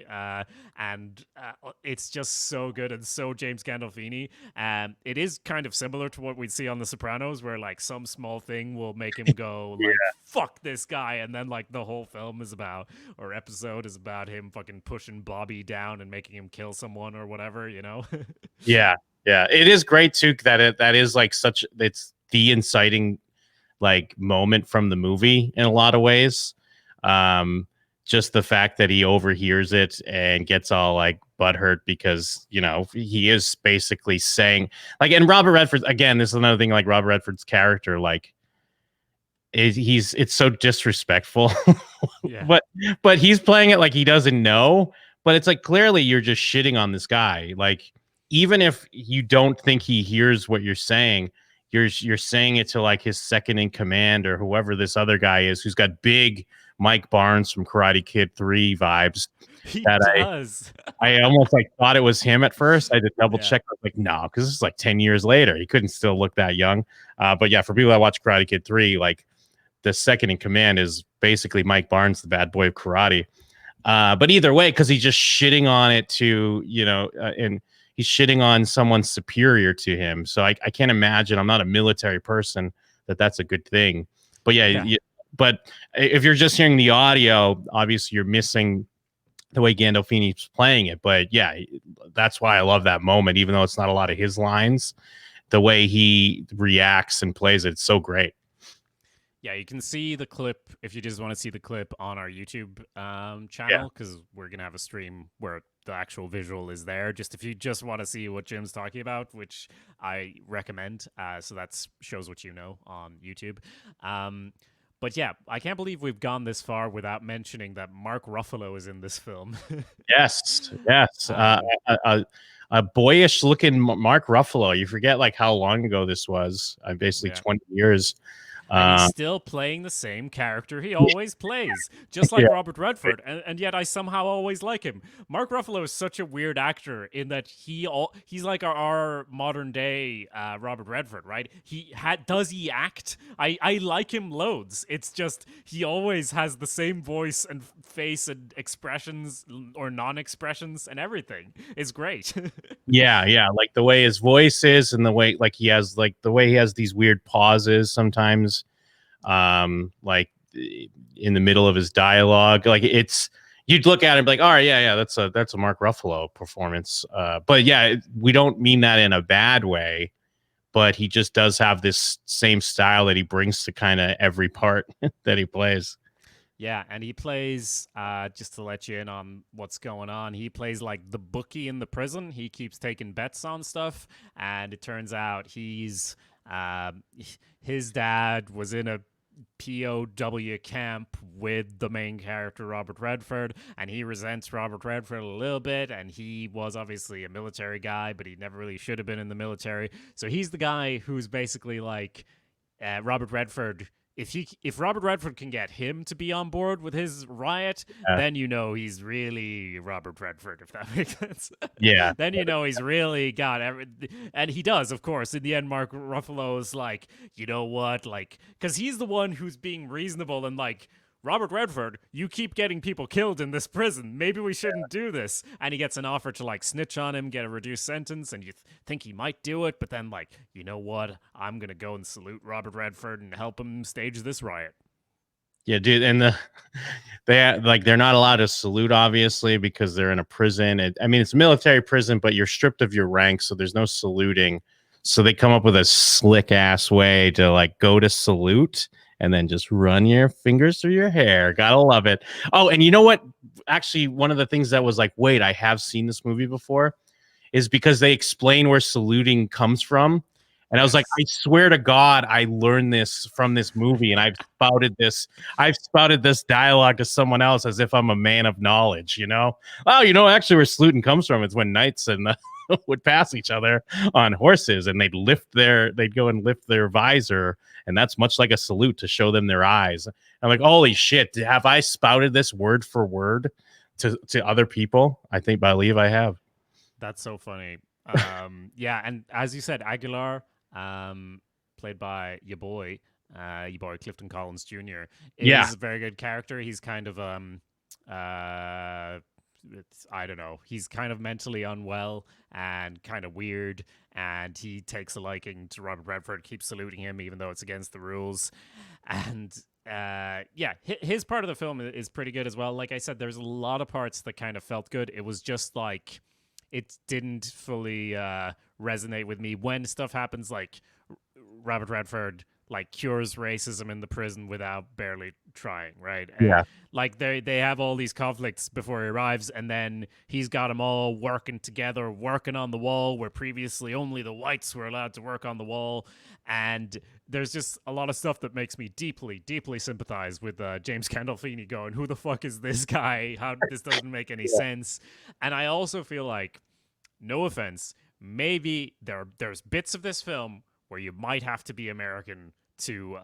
and it's just so good and so James Gandolfini. It is kind of similar to what we'd see on The Sopranos, where like some small thing will make him go like, fuck this guy, and then like the whole film is about, or episode is about him fucking pushing Bobby down and making him kill someone or whatever, you know. Yeah. Yeah. It is great too that is like it's the inciting like moment from the movie in a lot of ways. Just the fact that he overhears it and gets all like butthurt because, you know, he is basically saying like, and Robert Redford, again, this is another thing, like Robert Redford's character, like it's so disrespectful, Yeah. but he's playing it like he doesn't know, but it's like, clearly you're just shitting on this guy. Like, even if you don't think he hears what you're saying, you're saying it to like his second in command or whoever this other guy is, who's got big Mike Barnes from Karate Kid 3 vibes. He That does. I almost like thought it was him at first. I had to double Yeah. check. I was like, no, because this is like 10 years later. He couldn't still look that young. But yeah, for people that watch Karate Kid 3, like the second in command is basically Mike Barnes, the bad boy of karate. But either way, because he's just shitting on it to, you know, and he's shitting on someone superior to him. So I can't imagine. I'm not a military person that's a good thing. But yeah. But if you're just hearing the audio, obviously you're missing the way Gandolfini's playing it. But yeah, that's why I love that moment, even though it's not a lot of his lines. The way he reacts and plays it, it's so great. Yeah, you can see the clip if you just want to see the clip on our YouTube channel, because we're gonna have a stream where the actual visual is there. Just if you just want to see what Jim's talking about, which I recommend. So that's Shows What You Know on YouTube. But yeah, I can't believe we've gone this far without mentioning that Mark Ruffalo is in this film. Yes. A boyish looking Mark Ruffalo. You forget like how long ago this was. Basically 20 years. And he's still playing the same character he always plays, just like Robert Redford, and yet I somehow always like him. Mark Ruffalo is such a weird actor in that he's like our modern day Robert Redford, right? Does he act? I like him loads. It's just he always has the same voice and face and expressions or non-expressions and everything. It's great. Yeah, like the way his voice is and the way like he has like the way he has these weird pauses sometimes, like in the middle of his dialogue. Like you'd look at it and be like, all right, yeah, that's a Mark Ruffalo performance. But yeah, we don't mean that in a bad way, but he just does have this same style that he brings to kind of every part that he plays. Yeah, and he plays, just to let you in on what's going on, he plays like the bookie in the prison. He keeps taking bets on stuff, and it turns out his dad was in a POW camp with the main character, Robert Redford, and he resents Robert Redford a little bit, and he was obviously a military guy, but he never really should have been in the military. So he's the guy who's basically like, Robert Redford... If Robert Redford can get him to be on board with his riot, then you know he's really Robert Redford, if that makes sense. Yeah. Then you know he's really got everything. And he does, of course. In the end, Mark Ruffalo's like, you know what? Like, because he's the one who's being reasonable and like, Robert Redford, you keep getting people killed in this prison. Maybe we shouldn't do this. And he gets an offer to like snitch on him, get a reduced sentence, and you think he might do it, but then like, you know what? I'm gonna go and salute Robert Redford and help him stage this riot. Yeah, dude, and they're not allowed to salute, obviously, because they're in a prison. I mean, it's a military prison, but you're stripped of your rank, so there's no saluting. So they come up with a slick ass way to like go to salute and then just run your fingers through your hair. Gotta love it. Oh, and you know what? Actually, one of the things that was like, wait, I have seen this movie before, is because they explain where saluting comes from. And I was like, I swear to God, I learned this from this movie, and I've spouted this dialogue to someone else as if I'm a man of knowledge, you know? Oh, you know, actually where saluting comes from is when knights and would pass each other on horses, and they'd go and lift their visor, and that's much like a salute to show them their eyes. I'm like, holy shit, have I spouted this word for word to other people? I believe I have. That's so funny. Yeah, and as you said, Aguilar, played by your boy Clifton Collins Jr., is a very good character. He's kind of I don't know. He's kind of mentally unwell and kind of weird, and he takes a liking to Robert Redford, keeps saluting him even though it's against the rules. And yeah, his part of the film is pretty good as well. Like I said, there's a lot of parts that kind of felt good. It was just like it didn't fully resonate with me when stuff happens, like Robert Redford like cures racism in the prison without barely trying, right? Yeah. Like they have all these conflicts before he arrives, and then he's got them all working together, working on the wall where previously only the whites were allowed to work on the wall. And there's just a lot of stuff that makes me deeply, deeply sympathize with James Gandolfini going, who the fuck is this guy? How this doesn't make any sense. And I also feel like, no offense, maybe there's bits of this film where you might have to be American to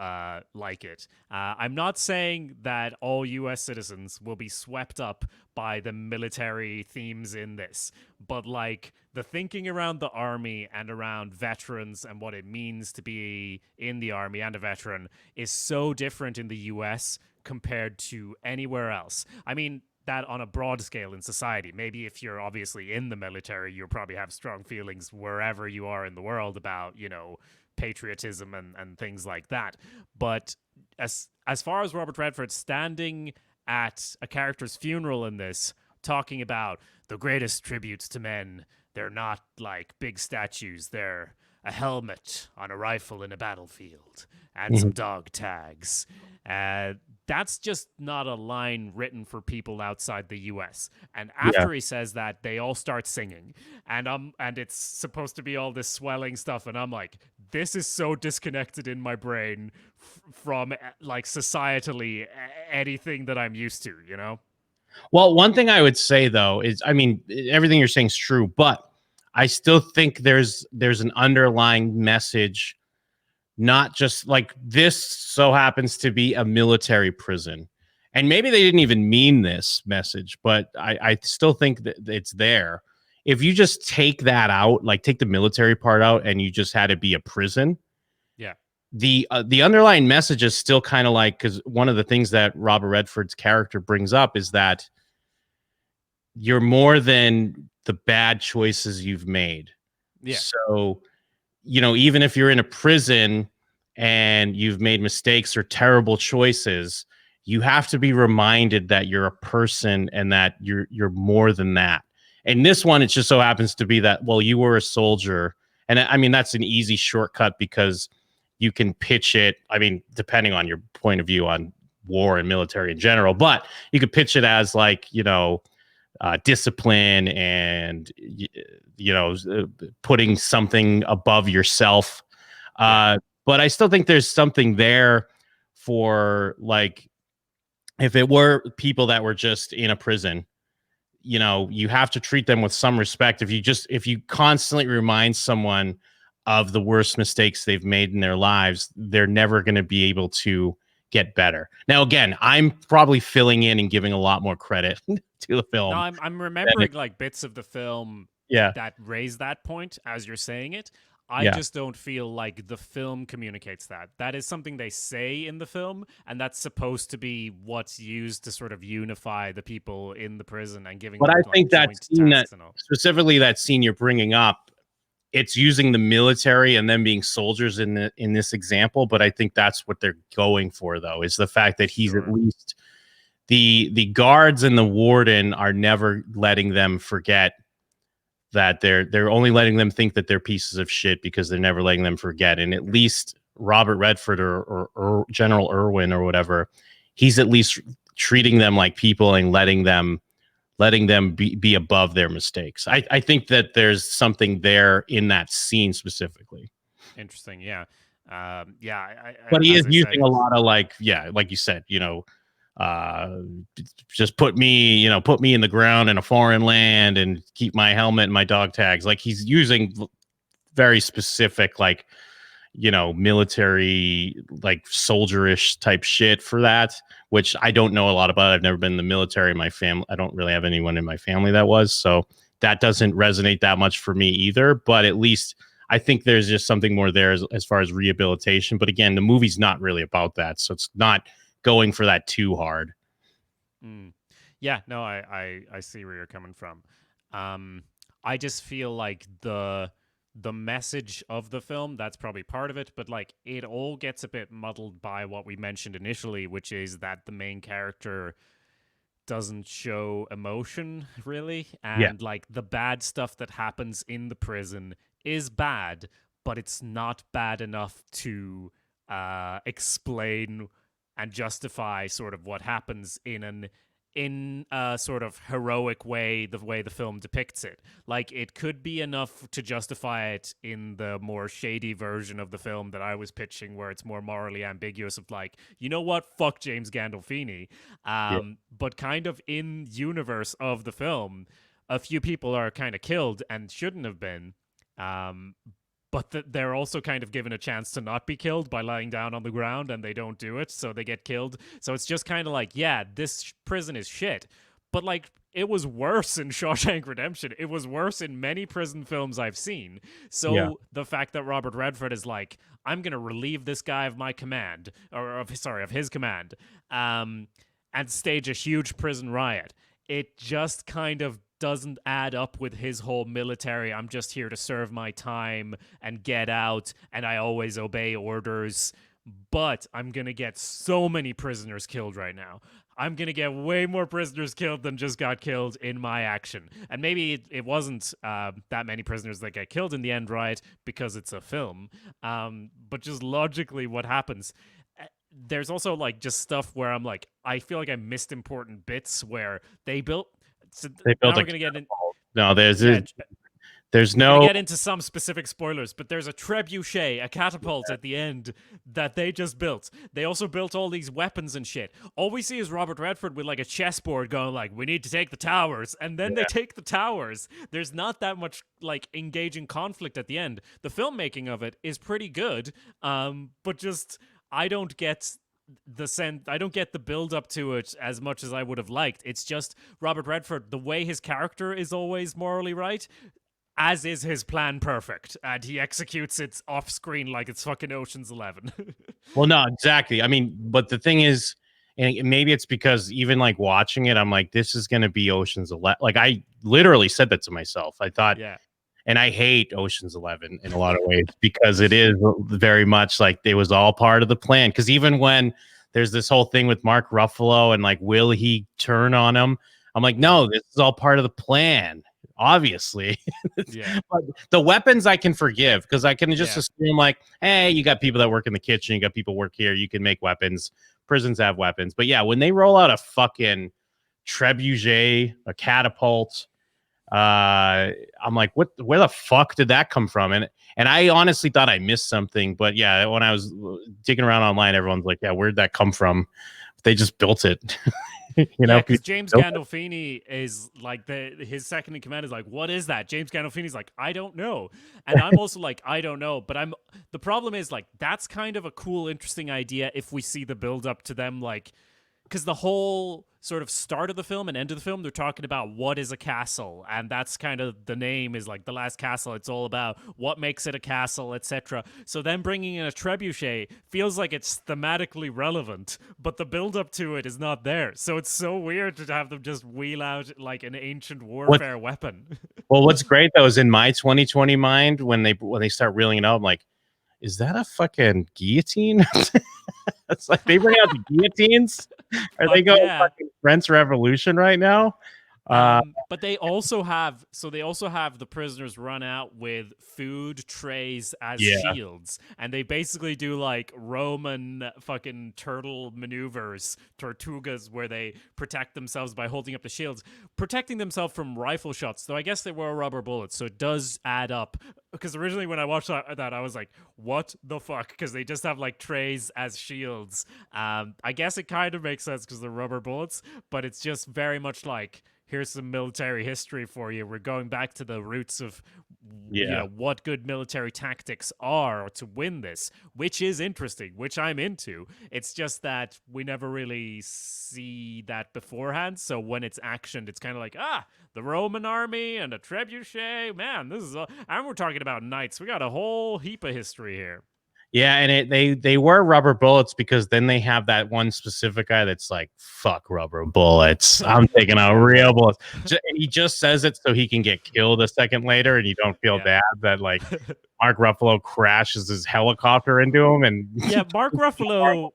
like it. I'm not saying that all U.S. citizens will be swept up by the military themes in this, but like the thinking around the army and around veterans and what it means to be in the army and a veteran is so different in the U.S. compared to anywhere else. I mean, that on a broad scale in society. Maybe if you're obviously in the military, you'll probably have strong feelings wherever you are in the world about, you know, patriotism and things like that. But as far as Robert Redford standing at a character's funeral in this, talking about the greatest tributes to men, they're not like big statues, they're a helmet on a rifle in a battlefield and some dog tags. That's just not a line written for people outside the U.S. And after he says that, they all start singing, and it's supposed to be all this swelling stuff, and I'm like, this is so disconnected in my brain from like societally anything that I'm used to, you know? Well, one thing I would say though is, I mean, everything you're saying is true, but I still think there's an underlying message. Not just like this so happens to be a military prison. And maybe they didn't even mean this message, but I still think that it's there. If you just take that out, like take the military part out and you just had it be a prison. Yeah. The underlying message is still kind of like, because one of the things that Robert Redford's character brings up is that you're more than the bad choices you've made. Yeah. So, you know, even if you're in a prison and you've made mistakes or terrible choices, you have to be reminded that you're a person and that you're more than that. And this one, it just so happens to be that, well, you were a soldier. And I mean, that's an easy shortcut because you can pitch it. I mean, depending on your point of view on war and military in general, but you could pitch it as like, you know, discipline and, you know, putting something above yourself. But I still think there's something there for like, if it were people that were just in a prison, you know, you have to treat them with some respect. If you constantly remind someone of the worst mistakes they've made in their lives, they're never going to be able to get better. Now, again, I'm probably filling in and giving a lot more credit to the film. No, I'm remembering like bits of the film that raise that point as you're saying it. I just don't feel like the film communicates that. That is something they say in the film, and that's supposed to be what's used to sort of unify the people in the prison and giving. But them, I think like, that scene, specifically that scene you're bringing up, it's using the military and them being soldiers in this example. But I think that's what they're going for, though, is the fact that he's at least the guards and the warden are never letting them forget that they're only letting them think that they're pieces of shit because they're never letting them forget. And at least Robert Redford or General Irwin or whatever, he's at least treating them like people and letting them be above their mistakes. I think that there's something there in that scene specifically. Interesting. Yeah. But he is as I using said, a lot of like you said, just put me in the ground in a foreign land and keep my helmet and my dog tags. Like he's using very specific, like, military, like soldierish type shit for that, which I don't know a lot about. I've never been in the military. My family, I don't really have anyone in my family that was, so that doesn't resonate that much for me either. But at least I think there's just something more there as far as rehabilitation. But again, the movie's not really about that, so it's not going for that too hard. Yeah, no, I see where you're coming from. I just feel like the message of the film, that's probably part of it, but like it all gets a bit muddled by what we mentioned initially, which is that the main character doesn't show emotion really, and like the bad stuff that happens in the prison is bad, but it's not bad enough to explain and justify sort of what happens in a sort of heroic way, the way the film depicts it. Like, it could be enough to justify it in the more shady version of the film that I was pitching, where it's more morally ambiguous of like, you know what, fuck James Gandolfini. But kind of in universe of the film, a few people are kind of killed and shouldn't have been. But they're also kind of given a chance to not be killed by lying down on the ground, and they don't do it, so they get killed. So it's just kind of like, yeah, this prison is shit. But, like, it was worse in Shawshank Redemption. It was worse in many prison films I've seen. So the fact that Robert Redford is like, I'm going to relieve this guy of my command, of his command, and stage a huge prison riot, it just kind of doesn't add up with his whole military, I'm just here to serve my time and get out, and I always obey orders, but I'm gonna get so many prisoners killed right now. I'm gonna get way more prisoners killed than just got killed in my action. And maybe it wasn't that many prisoners that get killed in the end, right? Because it's a film. But just logically, what happens? There's also like just stuff where I'm like, I feel like I missed important bits where they built. So They built now a we're gonna get in. No, there's We're no gonna get into some specific spoilers, but there's a trebuchet, a catapult at the end that they just built. They also built all these weapons and shit. All we see is Robert Redford with like a chessboard going like, we need to take the towers, and then they take the towers. There's not that much like engaging conflict at the end. The filmmaking of it is pretty good, but just I don't get the build up to it as much as I would have liked. It's just Robert Redford, the way his character is always morally right, as is his plan perfect, and he executes it off screen like it's fucking Ocean's 11. Well, no, exactly. I mean, but the thing is, and maybe it's because even like watching it, I'm like, this is going to be Ocean's 11. Like, I literally said that to myself. I thought, and I hate Ocean's 11 in a lot of ways because it is very much like it was all part of the plan. Because even when there's this whole thing with Mark Ruffalo and like, will he turn on him? I'm like, no, this is all part of the plan. Obviously. But the weapons I can forgive because I can just assume like, hey, you got people that work in the kitchen, you got people work here, you can make weapons. Prisons have weapons. But yeah, when they roll out a fucking trebuchet, a catapult, I'm like, where the fuck did that come from? And I honestly thought I missed something, but yeah, when I was digging around online, everyone's like, yeah, where'd that come from? They just built it. Because James Gandolfini is like his second in command is like, what is that? James Gandolfini's like, I don't know. And I'm also like, I don't know. But the problem is like, that's kind of a cool, interesting idea if we see the build up to them, like, because the whole sort of start of the film and end of the film, they're talking about what is a castle, and that's kind of the name is like The Last Castle. It's all about what makes it a castle, etc. So then bringing in a trebuchet feels like it's thematically relevant, but the build up to it is not there. So it's so weird to have them just wheel out like an ancient warfare weapon. Well, what's great though is in my 2020 mind when they start reeling it out, I'm like, is that a fucking guillotine? It's like they bring out the guillotines. Or they go fucking French Revolution right now. But they also have the prisoners run out with food trays as Yeah. shields, and they basically do like Roman fucking turtle maneuvers, tortugas, where they protect themselves by holding up the shields, protecting themselves from rifle shots. Though I guess they were rubber bullets, so it does add up. Because originally when I watched that, I was like, "What the fuck?" Because they just have like trays as shields. I guess it kind of makes sense because they're rubber bullets, but it's just very much like, here's some military history for you. We're going back to the roots of what good military tactics are to win this, which is interesting, which I'm into. It's just that we never really see that beforehand. So when it's actioned, it's kind of like, the Roman army and a trebuchet. Man, this is and we're talking about knights. We got a whole heap of history here. Yeah, and they were rubber bullets because then they have that one specific guy that's like, "Fuck rubber bullets, I'm taking a real bullet." And he just says it so he can get killed a second later, and you don't feel bad that like Mark Ruffalo crashes his helicopter into him, and Mark Ruffalo.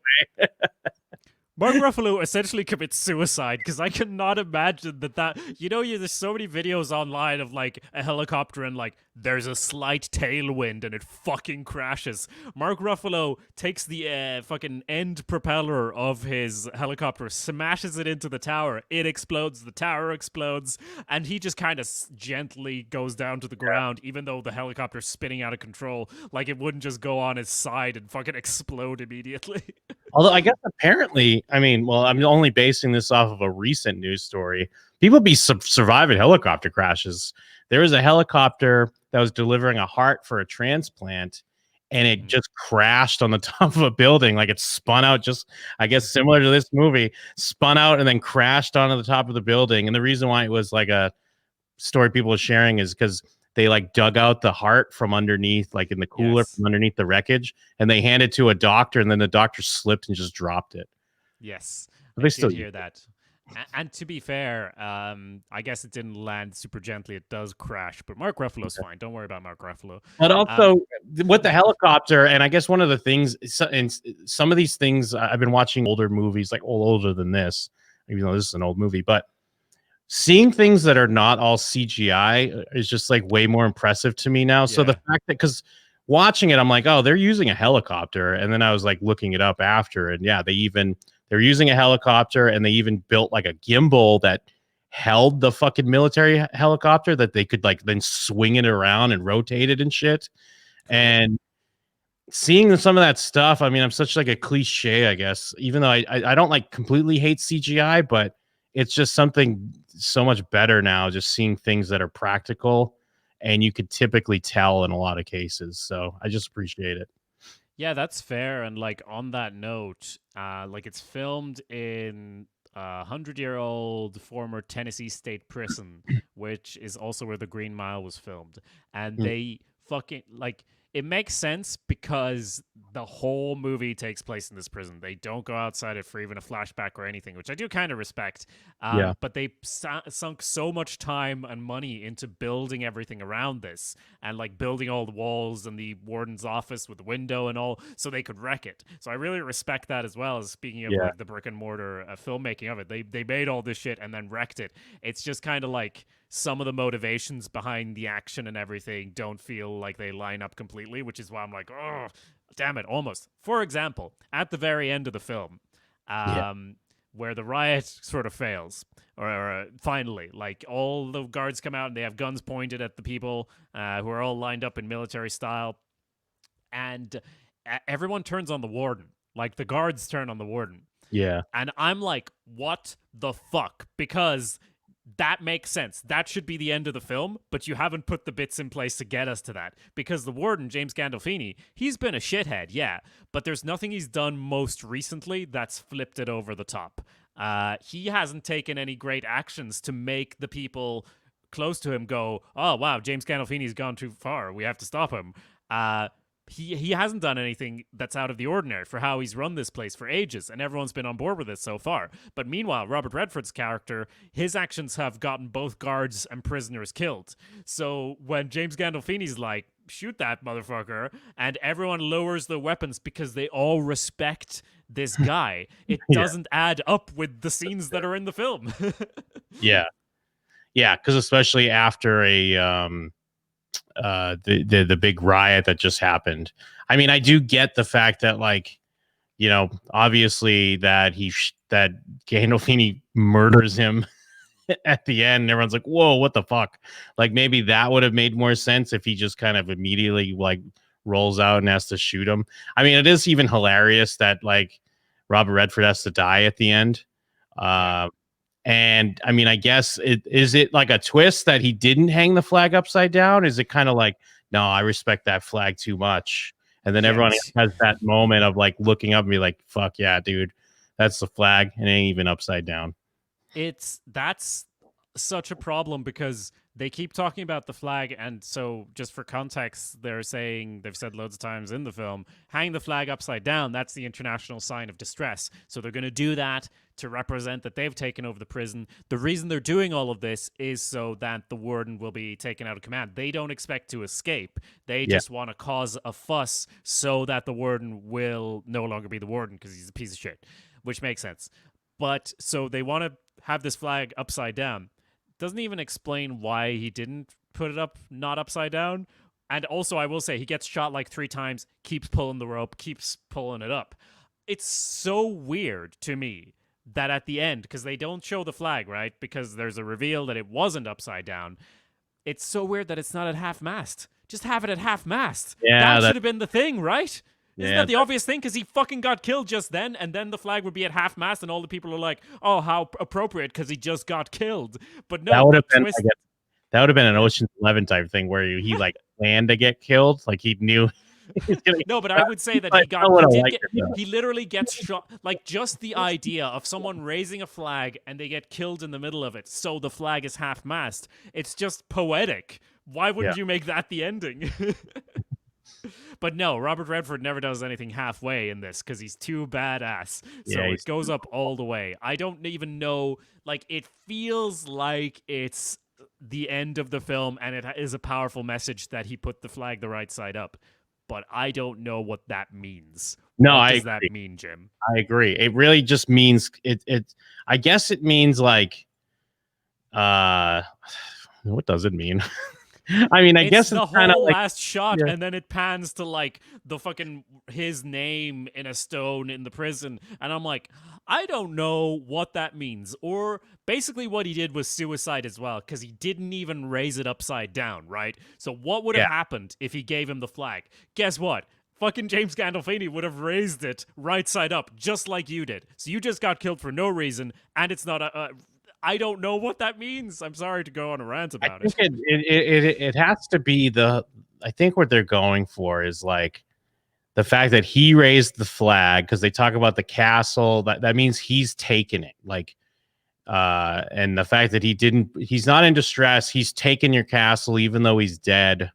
Mark Ruffalo essentially commits suicide because I cannot imagine that there's so many videos online of like a helicopter and like there's a slight tailwind and it fucking crashes. Mark Ruffalo takes the fucking end propeller of his helicopter, smashes it into the tower, it explodes, the tower explodes, and he just kind of gently goes down to the ground, even though the helicopter's spinning out of control. Like it wouldn't just go on his side and fucking explode immediately. Although I guess apparently, I'm only basing this off of a recent news story. People be surviving helicopter crashes. There was a helicopter that was delivering a heart for a transplant, and it just crashed on the top of a building. Like it spun out, just I guess similar to this movie, spun out and then crashed onto the top of the building. And the reason why it was like a story people are sharing is because they like dug out the heart from underneath, like in the cooler from underneath the wreckage, and they handed it to a doctor, and then the doctor slipped and just dropped it. Yes, But they I still did hear that. And to be fair, I guess it didn't land super gently. It does crash, but Mark Ruffalo's fine. Don't worry about Mark Ruffalo. But also with the helicopter, and I guess one of the things, and some of these things, I've been watching older movies, like older than this, even though this is an old movie, but seeing things that are not all CGI is just like way more impressive to me now. So the fact that, because watching it, I'm like, oh, they're using a helicopter. And then I was like looking it up after, and they're using a helicopter, and they even built like a gimbal that held the fucking military helicopter that they could like then swing it around and rotate it and shit. And seeing some of that stuff, I mean, I'm such like a cliche, I guess, even though I don't like completely hate CGI, but it's just something so much better now, just seeing things that are practical and you could typically tell in a lot of cases. So I just appreciate it. Yeah, that's fair. And like on that note, like it's filmed in a 100-year-old former Tennessee State Prison, which is also where The Green Mile was filmed. And they fucking like, it makes sense because the whole movie takes place in this prison. They don't go outside it for even a flashback or anything, which I do kind of respect. But they sunk so much time and money into building everything around this and like building all the walls and the warden's office with the window and all so they could wreck it. So I really respect that as well, as speaking of like the brick and mortar filmmaking of it. They made all this shit and then wrecked it. It's just kind of like some of the motivations behind the action and everything don't feel like they line up completely, which is why I'm like, oh, damn it, almost. For example, at the very end of the film, where the riot sort of fails, or finally, like all the guards come out and they have guns pointed at the people who are all lined up in military style, and everyone turns on the warden. Like the guards turn on the warden. Yeah. And I'm like, what the fuck? Because that makes sense. That should be the end of the film, but you haven't put the bits in place to get us to that. Because the warden, James Gandolfini, he's been a shithead, yeah, but there's nothing he's done most recently that's flipped it over the top. He hasn't taken any great actions to make the people close to him go, oh, wow, James Gandolfini's gone too far. We have to stop him. He hasn't done anything that's out of the ordinary for how he's run this place for ages, and everyone's been on board with it so far. But meanwhile, Robert Redford's character, his actions have gotten both guards and prisoners killed. So when James Gandolfini's like, shoot that motherfucker, and everyone lowers their weapons because they all respect this guy. It Yeah. doesn't add up with the scenes that are in the film. Yeah. Yeah, because especially after the big riot that just happened. I mean, I do get the fact that, like, obviously that that Gandolfini murders him at the end, and everyone's like, whoa, what the fuck? Like, maybe that would have made more sense if he just kind of immediately like rolls out and has to shoot him. I mean, it is even hilarious that like Robert Redford has to die at the end. And I mean, I guess is it like a twist that he didn't hang the flag upside down? Is it kind of like, no, I respect that flag too much? And then everyone has that moment of like looking up and be like, fuck yeah, dude, that's the flag. And it ain't even upside down. That's such a problem because they keep talking about the flag, and so just for context, they've said loads of times in the film, hang the flag upside down, that's the international sign of distress. So they're going to do that to represent that they've taken over the prison. The reason they're doing all of this is so that the warden will be taken out of command. They don't expect to escape. They just want to cause a fuss so that the warden will no longer be the warden because he's a piece of shit, which makes sense. But so they want to have this flag upside down. Doesn't even explain why he didn't put it up, not upside down. And also, I will say, he gets shot like 3 times, keeps pulling the rope, keeps pulling it up. It's so weird to me that at the end, because they don't show the flag, right? Because there's a reveal that it wasn't upside down. It's so weird that it's not at half-mast. Just have it at half-mast. Yeah, that should have been the thing, right? Isn't that the that obvious thing? Because he fucking got killed just then, and then the flag would be at half-mast, and all the people are like, oh, how appropriate, because he just got killed. But no, that would have been twist... that would have been an Ocean's 11 type thing where he like planned to get killed, like he knew. No, but I would say that he literally gets shot. Like, just the idea of someone raising a flag and they get killed in the middle of it, so the flag is half-mast. It's just poetic. Why wouldn't you make that the ending? But no, Robert Redford never does anything halfway in this because he's too badass. So it goes up all the way. I don't even know. Like, it feels like it's the end of the film and it is a powerful message that he put the flag the right side up. But I don't know what that means. No, what does that mean, Jim? I agree. It really just means it. I guess it means like, what does it mean? I mean, I guess the it's kind of whole like, last shot, and then it pans to like the fucking his name in a stone in the prison, and I'm like, I don't know what that means. Or basically, what he did was suicide as well, because he didn't even raise it upside down, right? So what would have happened if he gave him the flag? Guess what? Fucking James Gandolfini would have raised it right side up, just like you did. So you just got killed for no reason, and it's not a I don't know what that means. I'm sorry to go on a rant about it. It has to be I think what they're going for is like the fact that he raised the flag, because they talk about the castle. That means he's taken it. Like, and the fact that he's not in distress. He's taken your castle, even though he's dead.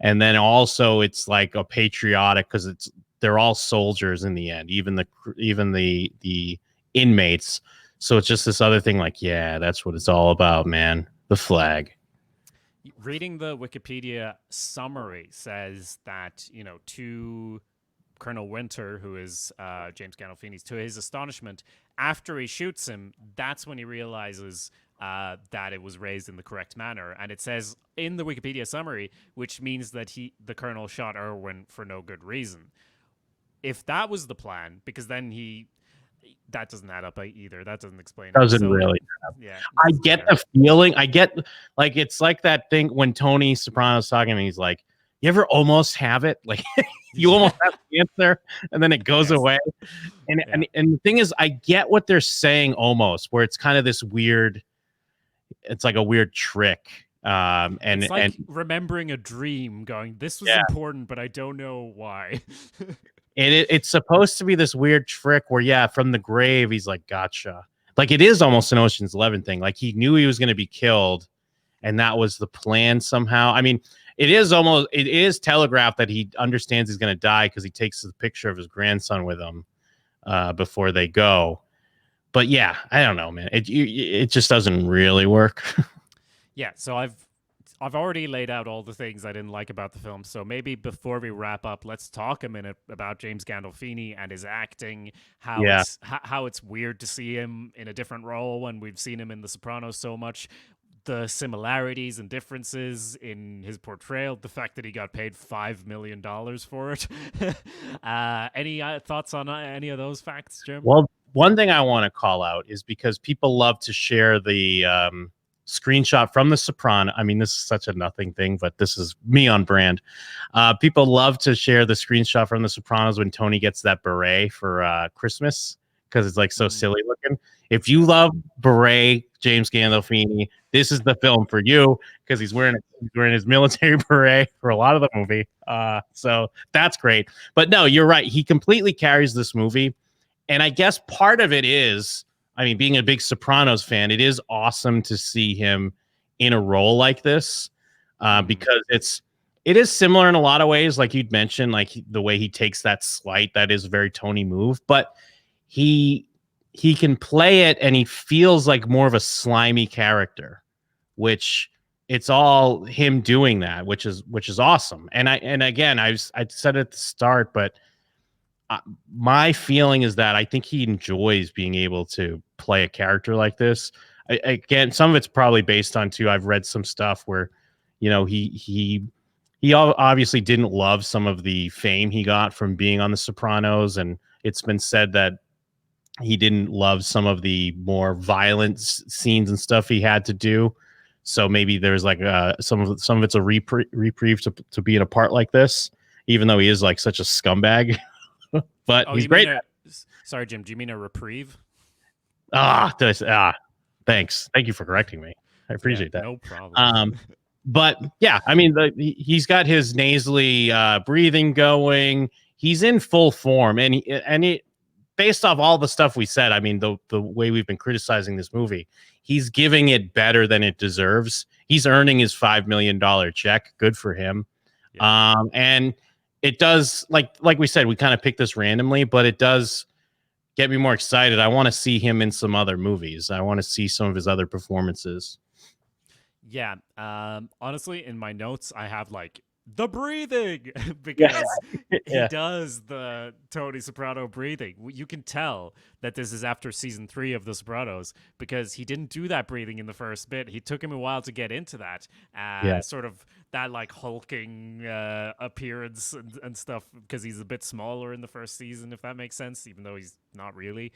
And then also it's like a patriotic, because they're all soldiers in the end, even the inmates. So it's just this other thing, like, yeah, that's what it's all about, man. The flag. Reading the Wikipedia summary says that, to Colonel Winter, who is James Gandolfini's, to his astonishment, after he shoots him, that's when he realizes that it was raised in the correct manner. And it says in the Wikipedia summary, which means that the Colonel shot Irwin for no good reason. If that was the plan, because then that doesn't add up either. That doesn't explain it. Doesn't really. Yeah, I get the feeling. I get like it's like that thing when Tony Soprano's talking and he's like, "You ever almost have it? Like you almost have the answer, and then it goes away." And the thing is, I get what they're saying almost, where it's kind of this weird. It's like a weird trick. And it's like remembering a dream, going, "This was important, but I don't know why." And it's supposed to be this weird trick where, from the grave, he's like, gotcha. Like, it is almost an Ocean's 11 thing. Like, he knew he was going to be killed, and that was the plan somehow. I mean, it is telegraphed that he understands he's going to die because he takes the picture of his grandson with him before they go. But, I don't know, man. It just doesn't really work. Yeah, so I've already laid out all the things I didn't like about the film, so maybe before we wrap up, let's talk a minute about James Gandolfini and his acting. Yeah. How it's weird to see him in a different role when we've seen him in The Sopranos so much. The similarities and differences in his portrayal, the fact that he got paid $5 million for it. Any thoughts on any of those facts, Jim? Well, one thing I want to call out is because people love to share the screenshot from The Soprano. I mean, this is such a nothing thing, but this is me on brand. People love to share the screenshot from The Sopranos when Tony gets that beret for Christmas because it's like so silly looking. If you love beret, James Gandolfini, this is the film for you because he's wearing his military beret for a lot of the movie. So that's great. But no, you're right. He completely carries this movie. And I guess part of it is, I mean, being a big Sopranos fan, it is awesome to see him in a role like this because it is similar in a lot of ways, like you'd mentioned, like the way he takes that slight, that is a very Tony move, but he can play it and he feels like more of a slimy character, which it's all him doing that, which is awesome. And again, I said it at the start, but my feeling is that I think he enjoys being able to play a character like this. Again, some of it's probably based on too. I've read some stuff where, he obviously didn't love some of the fame he got from being on The Sopranos, and it's been said that he didn't love some of the more violent scenes and stuff he had to do. So maybe there's like some of it's a reprieve to be in a part like this, even though he is like such a scumbag. But he's great. Sorry, Jim. Do you mean a reprieve? Thanks. Thank you for correcting me. I appreciate that. No problem. But yeah, I mean, he's got his nasally breathing going. He's in full form, and he based off all the stuff we said, I mean, the way we've been criticizing this movie, he's giving it better than it deserves. He's earning his $5 million check. Good for him. Yeah. And it does, like we said, we kind of picked this randomly, but it does get me more excited. I want to see him in some other movies. I want to see some of his other performances. Yeah. Honestly, in my notes, I have like the breathing because he does the Tony Soprano breathing. You can tell that this is after season 3 of The Sopranos because he didn't do that breathing in the first bit. He took him a while to get into that, sort of that like hulking appearance and stuff because he's a bit smaller in the first season, if that makes sense, even though he's not really.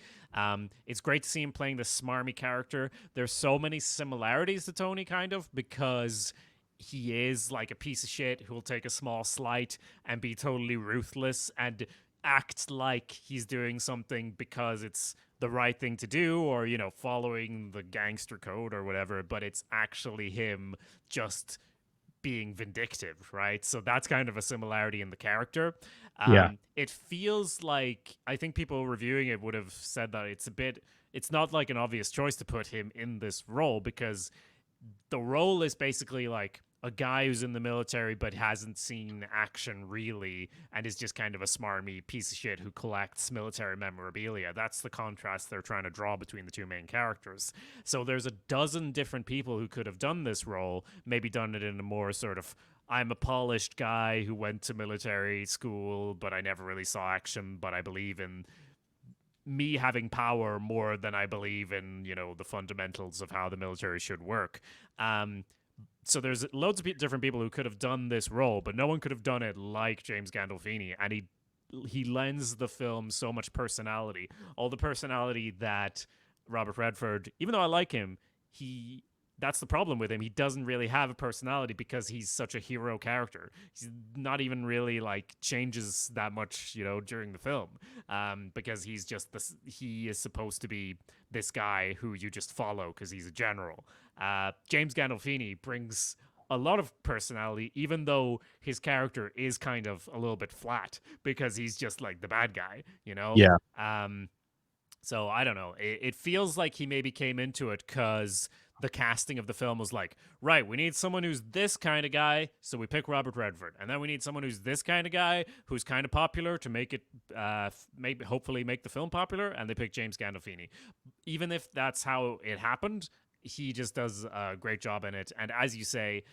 It's great to see him playing this smarmy character. There's so many similarities to Tony kind of because he is like a piece of shit who will take a small slight and be totally ruthless and act like he's doing something because it's the right thing to do or, following the gangster code or whatever, but it's actually him just being vindictive, right? So that's kind of a similarity in the character. It feels like, I think people reviewing it would have said that it's not like an obvious choice to put him in this role because the role is basically like a guy who's in the military but hasn't seen action really and is just kind of a smarmy piece of shit who collects military memorabilia. That's the contrast they're trying to draw between the two main characters. So there's a dozen different people who could have done this role, maybe done it in a more sort of, I'm a polished guy who went to military school, but I never really saw action, but I believe in me having power more than I believe in, the fundamentals of how the military should work. So there's loads of different people who could have done this role, but no one could have done it like James Gandolfini. And he lends the film so much personality. All the personality that Robert Redford, even though I like him, that's the problem with him. He doesn't really have a personality because he's such a hero character. He's not even really like changes that much, during the film, because he's just he is supposed to be this guy who you just follow because he's a general. James Gandolfini brings a lot of personality, even though his character is kind of a little bit flat because he's just like the bad guy, Yeah. So I don't know. It feels like he maybe came into it because the casting of the film was like, right, we need someone who's this kind of guy, so we pick Robert Redford. And then we need someone who's this kind of guy, who's kind of popular to make it, hopefully make the film popular, and they pick James Gandolfini. Even if that's how it happened, he just does a great job in it. And as you say,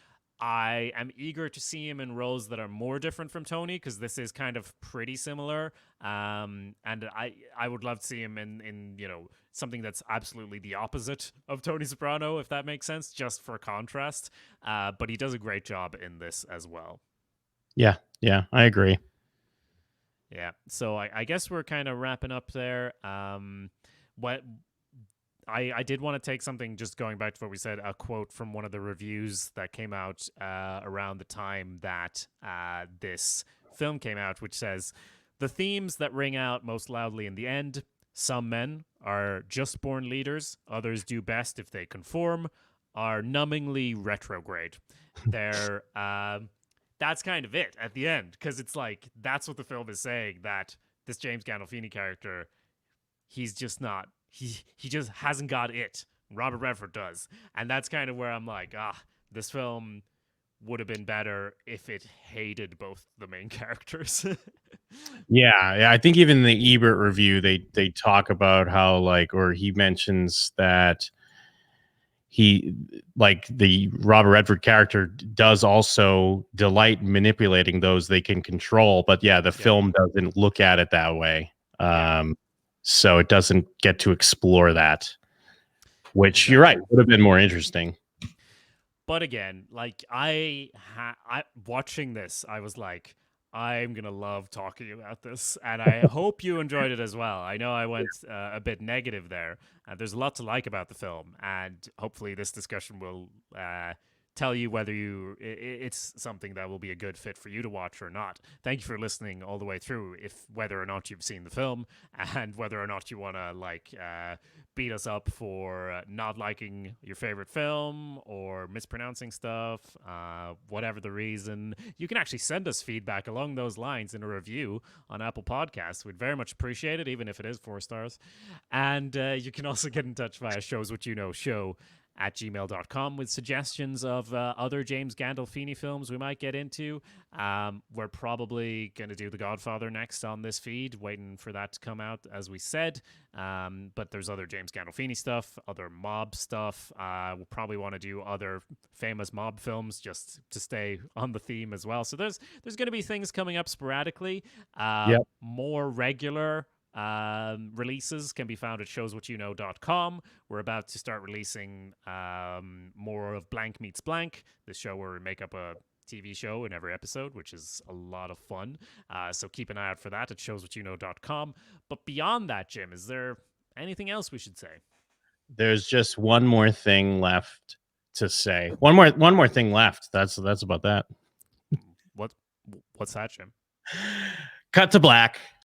I am eager to see him in roles that are more different from Tony, because this is kind of pretty similar. And I would love to see him in something that's absolutely the opposite of Tony Soprano, if that makes sense, just for contrast. But he does a great job in this as well. Yeah, I agree. Yeah, so I guess we're kind of wrapping up there. What I did want to take something, just going back to what we said, a quote from one of the reviews that came out around the time that this film came out, which says, "The themes that ring out most loudly in the end: some men are just born leaders, others do best if they conform, are numbingly retrograde." They're that's kind of it at the end, because it's like that's what the film is saying, that this James Gandolfini character, he's just not, he just hasn't got it. Robert Redford does. And that's kind of where I'm like, this film would have been better if it hated both the main characters. Yeah, I think even in the Ebert review, they talk about how, like, or he mentions that he, like, the Robert Redford character does also delight in manipulating those they can control, but the film doesn't look at it that way. So it doesn't get to explore that, which you're right, would have been more interesting. But again, like, I watching this, I was like, I'm gonna love talking about this, and I hope you enjoyed it as well. I know I went a bit negative there. There's a lot to like about the film, and hopefully this discussion will tell you whether it's something that will be a good fit for you to watch or not. Thank you for listening all the way through, if whether or not you've seen the film, and whether or not you want to beat us up for not liking your favorite film or mispronouncing stuff, whatever the reason. You can actually send us feedback along those lines in a review on Apple Podcasts. We'd very much appreciate it, even if it is 4 stars. And you can also get in touch via showswhatyouknowshow at gmail.com with suggestions of other James Gandolfini films we might get into. We're probably going to do The Godfather next on this feed, waiting for that to come out, as we said. But there's other James Gandolfini stuff, other mob stuff. We'll probably want to do other famous mob films, just to stay on the theme as well. So there's going to be things coming up sporadically. More regular releases can be found at showswhatyouknow.com. We're about to start releasing more of Blank Meets Blank, this show where we make up a TV show in every episode, which is a lot of fun. So keep an eye out for that at showswhatyouknow.com. But beyond that, Jim, is there anything else we should say? There's just one more thing left to say. One more thing left. That's about that. What's that, Jim? Cut to black.